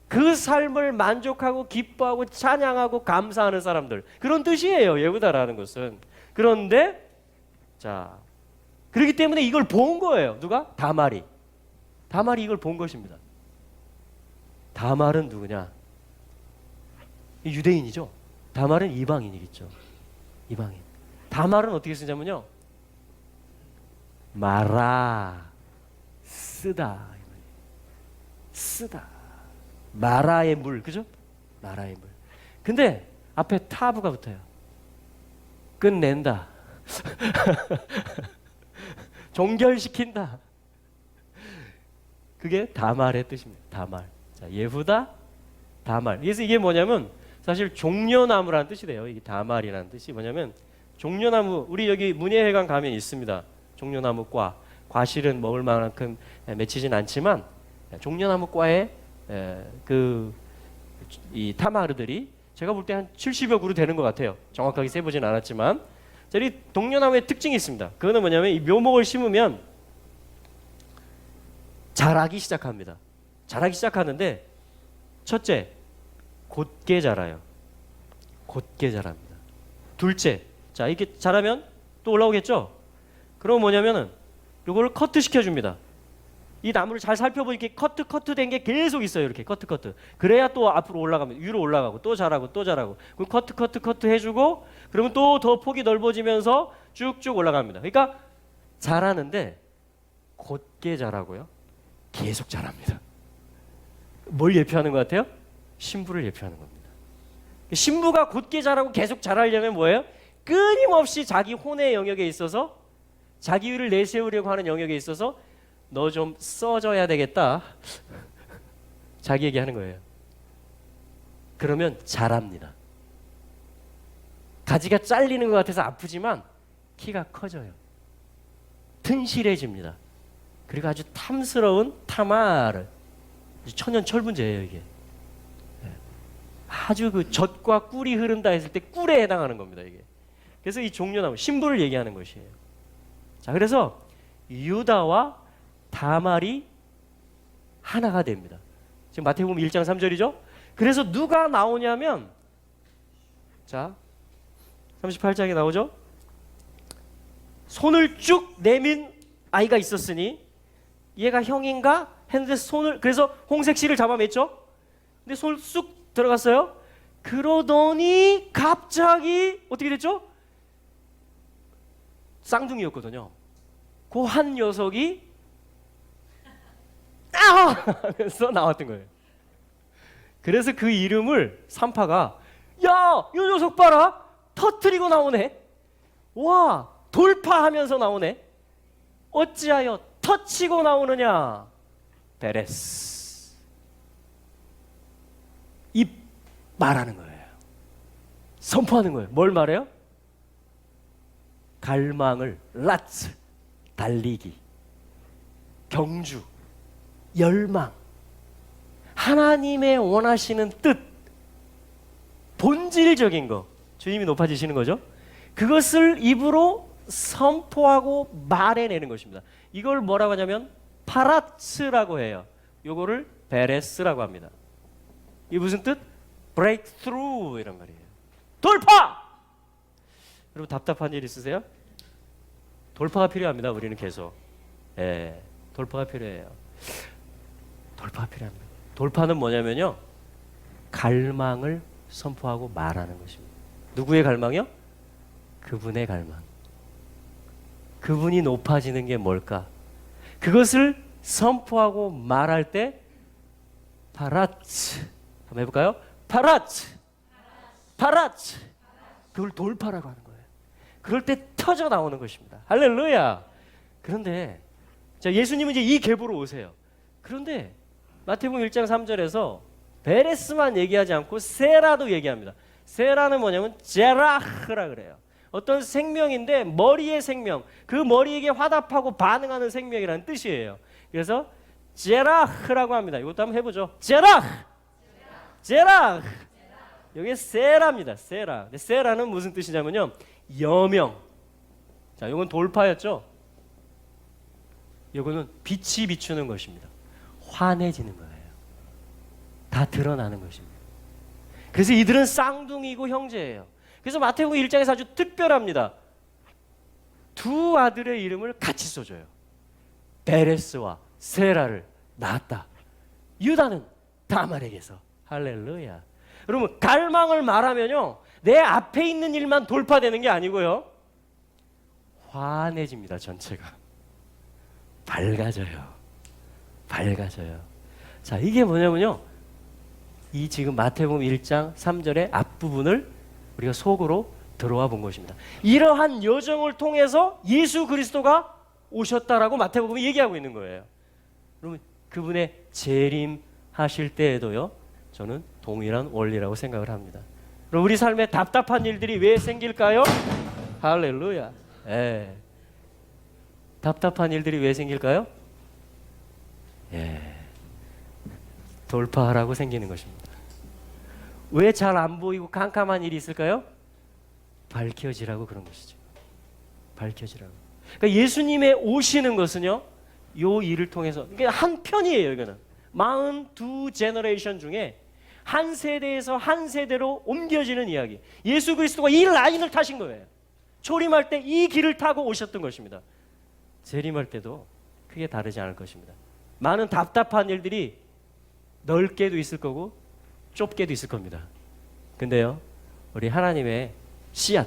그 삶을 만족하고 기뻐하고 찬양하고 감사하는 사람들, 그런 뜻이에요, 예후다라는 것은. 그런데 자, 그렇기 때문에 이걸 본 거예요. 누가? 다말이 이걸 본 것입니다. 다말은 누구냐? 유대인이죠. 다말은 이방인이겠죠. 이방인. 다말은 어떻게 쓰냐면요, 마라, 쓰다, 마라의 물, 그죠? 마라의 물. 근데 앞에 타부가 붙어요. 끝낸다. 종결시킨다. 그게 다말의 뜻입니다. 다말. 자, 예후다, 다말. 그래서 이게 뭐냐면 사실 종려나무라는 뜻이 돼요. 이게 다말이라는 뜻이 뭐냐면 종려나무, 우리 여기 문예회관 가면 있습니다. 종려나무과. 과실은 먹을 만큼 맺히진 않지만 종려나무과에 이 타마르들이 제가 볼 때 한 70여 그루 되는 것 같아요. 정확하게 세보진 않았지만. 자, 이 동려나무의 특징이 있습니다. 그거는 뭐냐면 이 묘목을 심으면 자라기 시작합니다. 자라기 시작하는데 첫째, 곧게 자라요. 곧게 자랍니다. 둘째, 자, 이렇게 자라면 또 올라오겠죠? 그럼 뭐냐면은 요거를 커트 시켜줍니다. 이 나무를 잘 살펴보니까 커트 된 게 계속 있어요. 이렇게 커트. 그래야 또 앞으로 올라가면 위로 올라가고 또 자라고. 그럼 커트 해주고, 그러면 또 더 폭이 넓어지면서 쭉쭉 올라갑니다. 그러니까 자라는데 곧게 자라고요. 계속 자랍니다. 뭘 예표하는 것 같아요? 신부를 예표하는 겁니다. 신부가 곧게 자라고 계속 자라려면 뭐예요? 끊임없이 자기 혼의 영역에 있어서, 자기 위를 내세우려고 하는 영역에 있어서 너 좀 써줘야 되겠다. 자기에게 하는 거예요. 그러면 자랍니다. 가지가 잘리는 것 같아서 아프지만 키가 커져요. 튼실해집니다. 그리고 아주 탐스러운 타마르, 천연 철분제예요 이게. 아주 그 젖과 꿀이 흐른다 했을 때 꿀에 해당하는 겁니다 이게. 그래서 이 종려나무, 신부를 얘기하는 것이에요. 자, 그래서 유다와 다말이 하나가 됩니다. 지금 마태복음 1장 3절이죠. 그래서 누가 나오냐면, 자 38장에 나오죠. 손을 쭉 내민 아이가 있었으니 얘가 형인가 했는데 손을, 그래서 홍색실을 잡아맸죠. 근데 손을 쑥 들어갔어요. 그러더니 갑자기 어떻게 됐죠? 쌍둥이였거든요. 그 한 녀석이 하면서 나왔던 거예요. 그래서 그 이름을 산파가, 야, 이 녀석 봐라, 터트리고 나오네. 와, 돌파하면서 나오네. 어찌하여 터치고 나오느냐? 베레스. 이 말하는 거예요. 선포하는 거예요. 뭘 말해요? 갈망을, 라츠, 달리기, 경주, 열망, 하나님의 원하시는 뜻, 본질적인 거, 주님이 높아지시는 거죠. 그것을 입으로 선포하고 말해내는 것입니다. 이걸 뭐라고 하냐면 파라츠라고 해요. 요거를 베레스라고 합니다. 이게 무슨 뜻? breakthrough 이런 말이에요. 돌파! 여러분 답답한 일 있으세요? 돌파가 필요합니다. 우리는 계속. 돌파가 필요해요. 돌파가 필요합니다. 돌파는 뭐냐면요, 갈망을 선포하고 말하는 것입니다. 누구의 갈망이요? 그분의 갈망. 그분이 높아지는 게 뭘까? 그것을 선포하고 말할 때 파라츠. 한번 해볼까요? 파라츠. 그걸 돌파라고 하는 거예요. 그럴 때 터져 나오는 것입니다. 할렐루야. 그런데 자, 예수님은 이제 이 계보로 오세요. 그런데 마태복음 1장 3절에서 베레스만 얘기하지 않고 세라도 얘기합니다. 세라는 뭐냐면 제라흐라 그래요. 어떤 생명인데 머리의 생명, 그 머리에게 화답하고 반응하는 생명이라는 뜻이에요. 그래서 제라흐라고 합니다. 이것도 한번 해보죠. 제라흐. 여기 세라입니다. 세라. 근데 세라는 무슨 뜻이냐면요, 여명. 자, 이건 돌파였죠. 이거는 빛이 비추는 것입니다. 환해지는 거예요. 다 드러나는 것입니다. 그래서 이들은 쌍둥이고 형제예요. 그래서 마태복음 1장에서 아주 특별합니다. 두 아들의 이름을 같이 써줘요. 베레스와 세라를 낳았다. 유다는 다말에게서. 할렐루야. 여러분, 갈망을 말하면요, 내 앞에 있는 일만 돌파되는 게 아니고요, 환해집니다. 전체가 밝아져요. 밝아져요. 자, 이게 뭐냐면요, 이 지금 마태복음 1장 3절의 앞부분을 우리가 속으로 들어와 본 것입니다. 이러한 여정을 통해서 예수 그리스도가 오셨다라고 마태복음이 얘기하고 있는 거예요. 그러면 그분의 재림하실 때에도요, 저는 동일한 원리라고 생각을 합니다. 그럼 우리 삶에 답답한 일들이 왜 생길까요? 할렐루야. 예. 답답한 일들이 왜 생길까요? 예. 돌파하라고 생기는 것입니다. 왜 잘 안 보이고 캄캄한 일이 있을까요? 밝혀지라고 그런 것이죠. 밝혀지라고. 그러니까 예수님의 오시는 것은요, 요 일을 통해서, 이게 한 편이에요. 이거는 42 제너레이션 중에 한 세대에서 한 세대로 옮겨지는 이야기. 예수 그리스도가 이 라인을 타신 거예요. 초림할 때 이 길을 타고 오셨던 것입니다. 재림할 때도 크게 다르지 않을 것입니다. 많은 답답한 일들이 넓게도 있을 거고 좁게도 있을 겁니다. 근데요, 우리 하나님의 씨앗을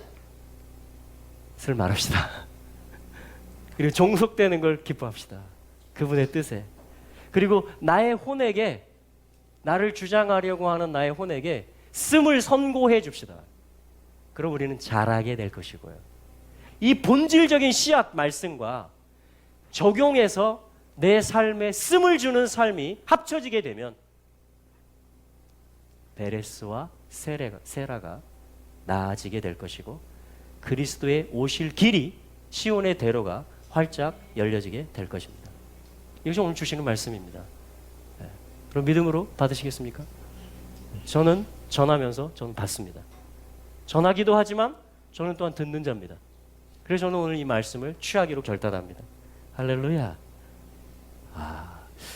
말합시다. 그리고 종속되는 걸 기뻐합시다. 그분의 뜻에. 그리고 나의 혼에게, 나를 주장하려고 하는 나의 혼에게 씀을 선고해 줍시다. 그럼 우리는 잘하게 될 것이고요. 이 본질적인 씨앗 말씀과 적용해서 내 삶에 씀을 주는 삶이 합쳐지게 되면 베레스와 세라가 나아지게 될 것이고, 그리스도의 오실 길이, 시온의 대로가 활짝 열려지게 될 것입니다. 이것이 오늘 주시는 말씀입니다. 그럼 믿음으로 받으시겠습니까? 저는 전하면서 저는 받습니다. 전하기도 하지만 저는 또한 듣는 자입니다. 그래서 저는 오늘 이 말씀을 취하기로 결단합니다. 할렐루야.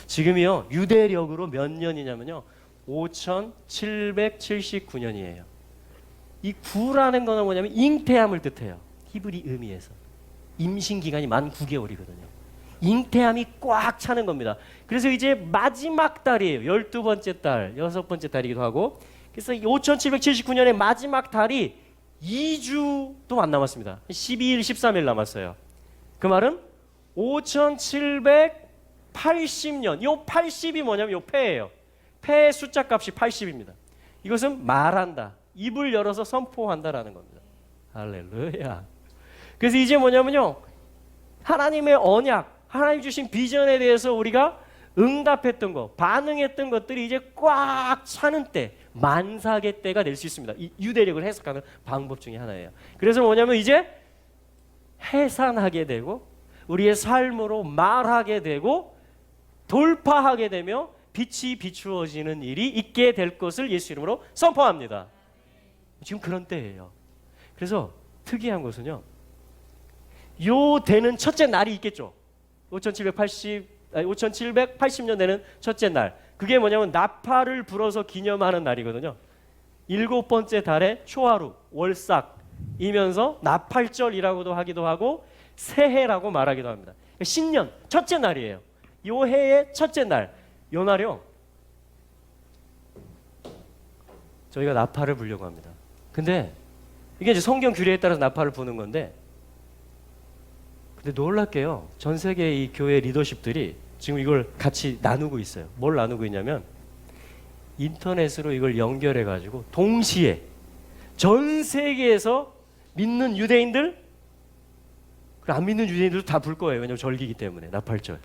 지금이요, 유대력으로 몇 년이냐면요, 5779년이에요. 이 9라는 거는 뭐냐면 잉태함을 뜻해요. 히브리 의미에서. 임신 기간이 만 9개월이거든요. 잉태함이 꽉 차는 겁니다. 그래서 이제 마지막 달이에요. 12번째 달, 6번째 달이기도 하고. 그래서 5779년의 마지막 달이 2주도 안 남았습니다. 12일, 13일 남았어요. 그 말은 5780년. 요 80이 뭐냐면 요 폐예요. 폐의 숫자 값이 80입니다. 이것은 말한다. 입을 열어서 선포한다라는 겁니다. 할렐루야. 그래서 이제 뭐냐면요, 하나님의 언약, 하나님 주신 비전에 대해서 우리가 응답했던 것, 반응했던 것들이 이제 꽉 차는 때, 만삭의 때가 될 수 있습니다. 이 유대력을 해석하는 방법 중에 하나예요. 그래서 뭐냐면 이제 해산하게 되고 우리의 삶으로 말하게 되고 돌파하게 되며 빛이 비추어지는 일이 있게 될 것을 예수 이름으로 선포합니다. 지금 그런 때예요. 그래서 특이한 것은요, 요 되는 첫째 날이 있겠죠. 5780년 되는 첫째 날. 그게 뭐냐면 나팔을 불어서 기념하는 날이거든요. 7번째 달에 초하루, 월삭이면서 나팔절이라고도 하기도 하고 새해라고 말하기도 합니다. 신년, 첫째 날이에요. 요 해의 첫째 날. 요 날이요, 저희가 나팔을 불려고 합니다. 근데 이게 이제 성경 규례에 따라서 나팔을 부는 건데, 근데 놀랍게요, 전 세계 이 교회 리더십들이 지금 이걸 같이 나누고 있어요. 뭘 나누고 있냐면 인터넷으로 이걸 연결해 가지고 동시에 전 세계에서 믿는 유대인들, 안 믿는 유대인들도 다 불 거예요. 왜냐하면 절기이기 때문에, 나팔절.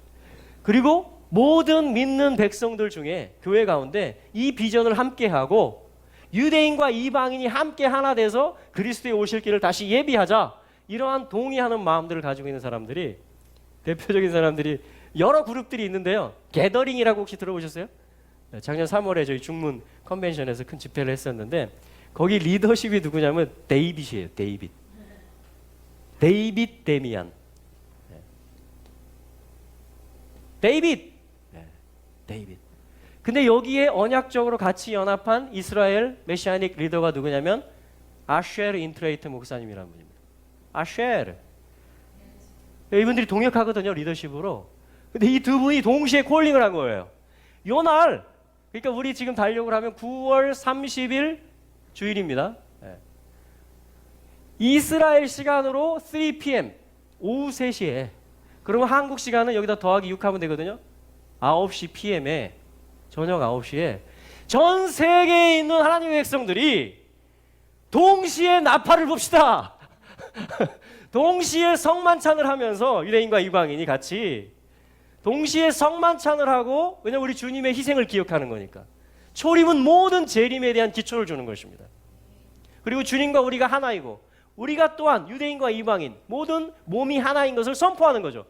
그리고 모든 믿는 백성들 중에 교회 가운데 이 비전을 함께하고 유대인과 이방인이 함께 하나 돼서 그리스도의 오실 길을 다시 예비하자, 이러한 동의하는 마음들을 가지고 있는 사람들이, 대표적인 사람들이 여러 그룹들이 있는데요. 게더링이라고 혹시 들어보셨어요? 작년 3월에 저희 중문 컨벤션에서 큰 집회를 했었는데 거기 리더십이 누구냐면 데이빗이에요. 데이빗 데미안. 데이빗. 근데 여기에 언약적으로 같이 연합한 이스라엘 메시아닉 리더가 누구냐면 아쉐르 인트레이트 목사님이라는 분입니다. 아쉐르. 이분들이 동역하거든요, 리더십으로. 근데 이 두 분이 동시에 콜링을 한 거예요. 요날, 그러니까 우리 지금 달력을 하면 9월 30일 주일입니다. 이스라엘 시간으로 3 p.m. 오후 3시에, 그러면 한국 시간은 여기다 더하기 6 하면 되거든요. 9시 p.m.에, 저녁 9시에 전 세계에 있는 하나님의 백성들이 동시에 나팔을 봅시다. 동시에 성만찬을 하면서 유대인과 이방인이 같이 동시에 성만찬을 하고, 왜냐하면 우리 주님의 희생을 기억하는 거니까. 초림은 모든 재림에 대한 기초를 주는 것입니다. 그리고 주님과 우리가 하나이고 우리가 또한 유대인과 이방인 모든 몸이 하나인 것을 선포하는 거죠.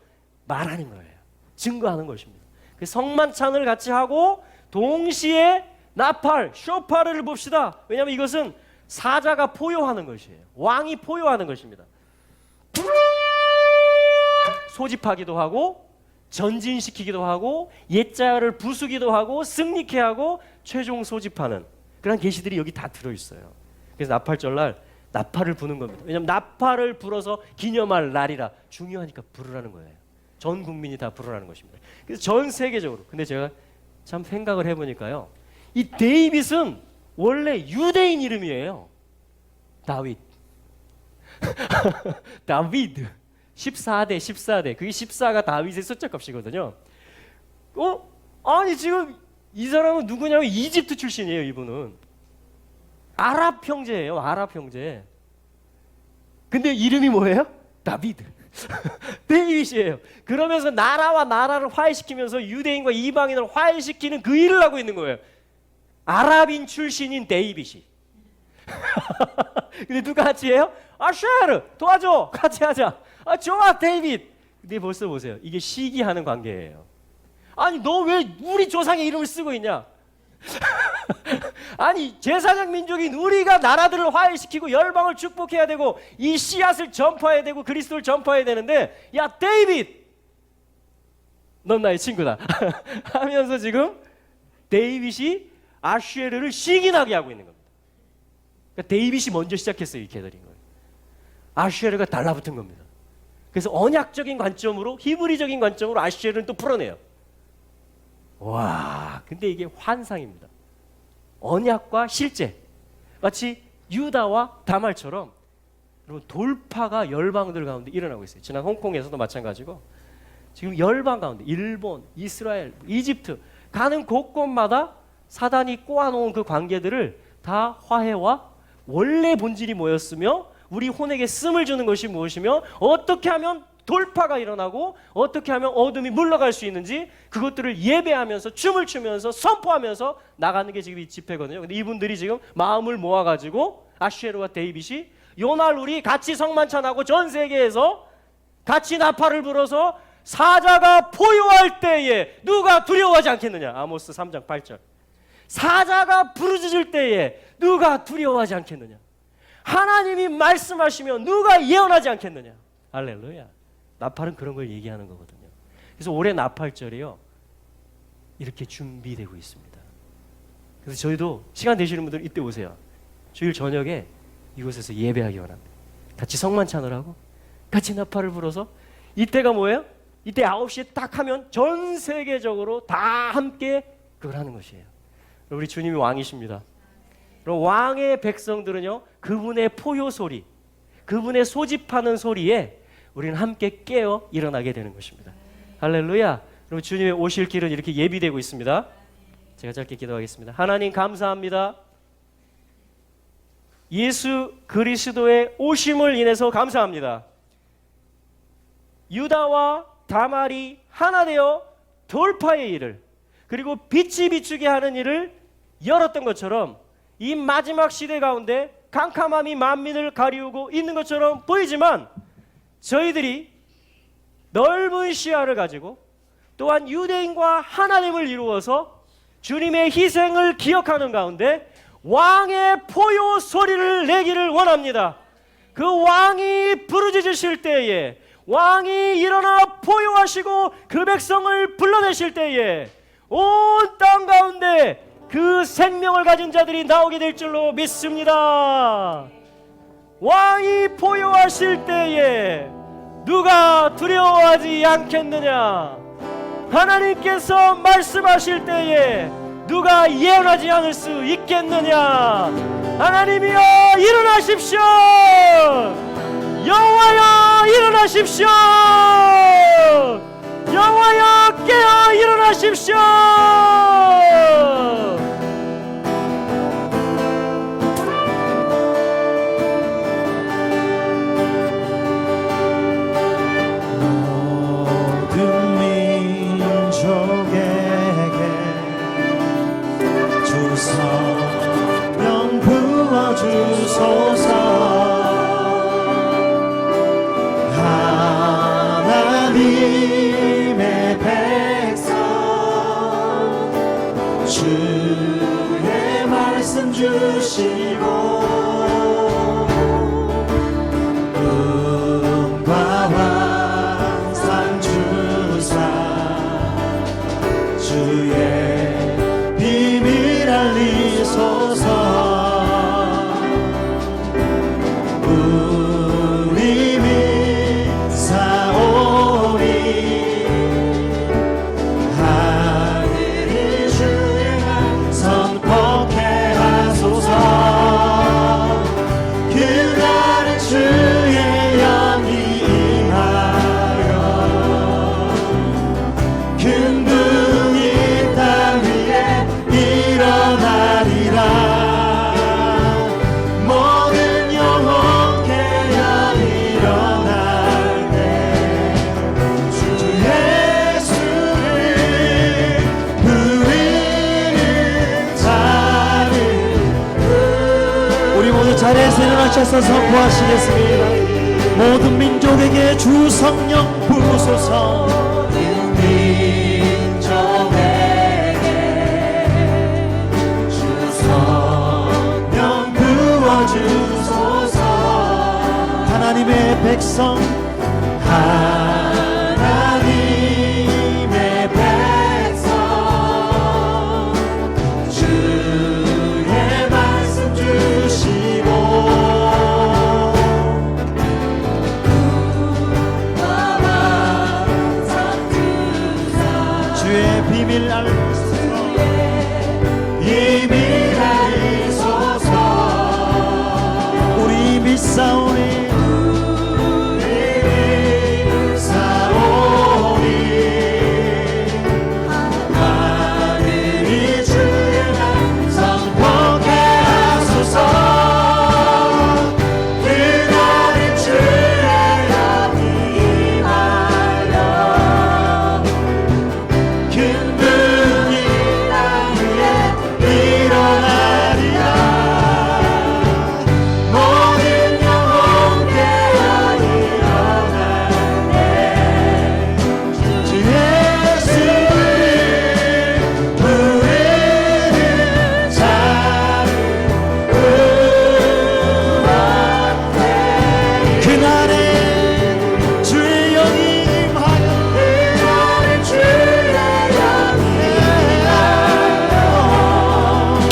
말하는 거예요. 증거하는 것입니다. 그 성만찬을 같이 하고 동시에 나팔, 쇼파를 봅시다. 왜냐하면 이것은 사자가 포효하는 것이에요. 왕이 포효하는 것입니다. 소집하기도 하고 전진시키기도 하고 옛자를 부수기도 하고 승리케 하고 최종 소집하는 그런 계시들이 여기 다 들어있어요. 그래서 나팔절날 나팔을 부는 겁니다. 왜냐하면 나팔을 불어서 기념할 날이라 중요하니까 부르라는 거예요. 전 국민이 다 부르라는 것입니다. 그래서 전 세계적으로. 근데 제가 참 생각을 해보니까요, 이 데이빗은 원래 유대인 이름이에요. 다윗. 다비드. 14대. 그게 14가 다윗의 숫자값이거든요. 아니 지금 이 사람은 누구냐면 이집트 출신이에요. 이분은 아랍 형제예요. 아랍 형제. 근데 이름이 뭐예요? 다비드. 데이빗이에요. 그러면서 나라와 나라를 화해시키면서 유대인과 이방인을 화해시키는 그 일을 하고 있는 거예요. 아랍인 출신인 데이빗이. 근데 누가 같이 해요? 쉐르 도와줘, 같이 하자. 좋아 데이빗. 근데 벌써 보세요, 이게 시기하는 관계예요. 아니 너 왜 우리 조상의 이름을 쓰고 있냐? 아니 제사장 민족인 우리가 나라들을 화해시키고 열방을 축복해야 되고 이 씨앗을 전파해야 되고 그리스도를 전파해야 되는데, 야 데이빗 넌 나의 친구다 하면서 지금 데이빗이 아쉐르를 시기나게 하고 있는 겁니다. 그러니까 데이빗이 먼저 시작했어요. 이 개들인 거예요. 아쉐르가 달라붙은 겁니다. 그래서 언약적인 관점으로, 히브리적인 관점으로 아쉐르는 또 풀어내요. 와, 근데 이게 환상입니다. 언약과 실제, 마치 유다와 다말처럼 여러분 돌파가 열방들 가운데 일어나고 있어요. 지난 홍콩에서도 마찬가지고 지금 열방 가운데 일본, 이스라엘, 이집트 가는 곳곳마다 사단이 꼬아놓은 그 관계들을 다 화해와 원래 본질이 뭐였으며 우리 혼에게 씀을 주는 것이 무엇이며 어떻게 하면 돌파가 일어나고 어떻게 하면 어둠이 물러갈 수 있는지 그것들을 예배하면서 춤을 추면서 선포하면서 나가는 게 지금 이 집회거든요. 근데 이분들이 지금 마음을 모아가지고 아쉐르와 데이빗이 요날 우리 같이 성만찬하고 전 세계에서 같이 나팔을 불어서 사자가 포효할 때에 누가 두려워하지 않겠느냐. 아모스 3장 8절. 사자가 부르짖을 때에 누가 두려워하지 않겠느냐. 하나님이 말씀하시면 누가 예언하지 않겠느냐. 할렐루야. 나팔은 그런 걸 얘기하는 거거든요. 그래서 올해 나팔절이요 이렇게 준비되고 있습니다. 그래서 저희도 시간 되시는 분들 이때 오세요. 주일 저녁에 이곳에서 예배하기 원합니다. 같이 성만찬을 하고 같이 나팔을 불어서, 이때가 뭐예요? 이때 9시에 딱 하면 전 세계적으로 다 함께 그걸 하는 것이에요. 우리 주님이 왕이십니다. 그럼 왕의 백성들은요 그분의 포효 소리, 그분의 소집하는 소리에 우리는 함께 깨어 일어나게 되는 것입니다. 할렐루야. 그럼 주님의 오실 길은 이렇게 예비되고 있습니다. 제가 짧게 기도하겠습니다. 하나님 감사합니다. 예수 그리스도의 오심을 인해서 감사합니다. 유다와 다말이 하나 되어 돌파의 일을, 그리고 빛이 비추게 하는 일을 열었던 것처럼 이 마지막 시대 가운데 캄캄함이 만민을 가리우고 있는 것처럼 보이지만 저희들이 넓은 시야를 가지고 또한 유대인과 하나님을 이루어서 주님의 희생을 기억하는 가운데 왕의 포효 소리를 내기를 원합니다. 그 왕이 부르짖으실 때에, 왕이 일어나 포효하시고 그 백성을 불러내실 때에 온 땅 가운데 그 생명을 가진 자들이 나오게 될 줄로 믿습니다. 왕이 포효하실 때에 누가 두려워하지 않겠느냐? 하나님께서 말씀하실 때에 누가 예언하지 않을 수 있겠느냐? 하나님이여 일어나십시오. 여호와여 일어나십시오. 여호와여 깨어 일어나십시오. 모든 민족에게 주 성령 부어주소서. 하나님의 백성 주의 말씀 주시고 음과 환상 주사 주의 비밀 알리소서. 우리 믿사오니 하늘이 주의 말 선포케 하소서. 그날은 주의 영이 임하여 근분이 땅 위에 일어나리라. 모든 영혼 깨어 일어날 때 주 예수를 부르는 자를 우리 모두 자리에서 일어나셔서 선포하시겠습니다. 모든 민족에게 주 성령 부으소서. 모든 민족에게 주 성령 부어주소서. 하나님의 백성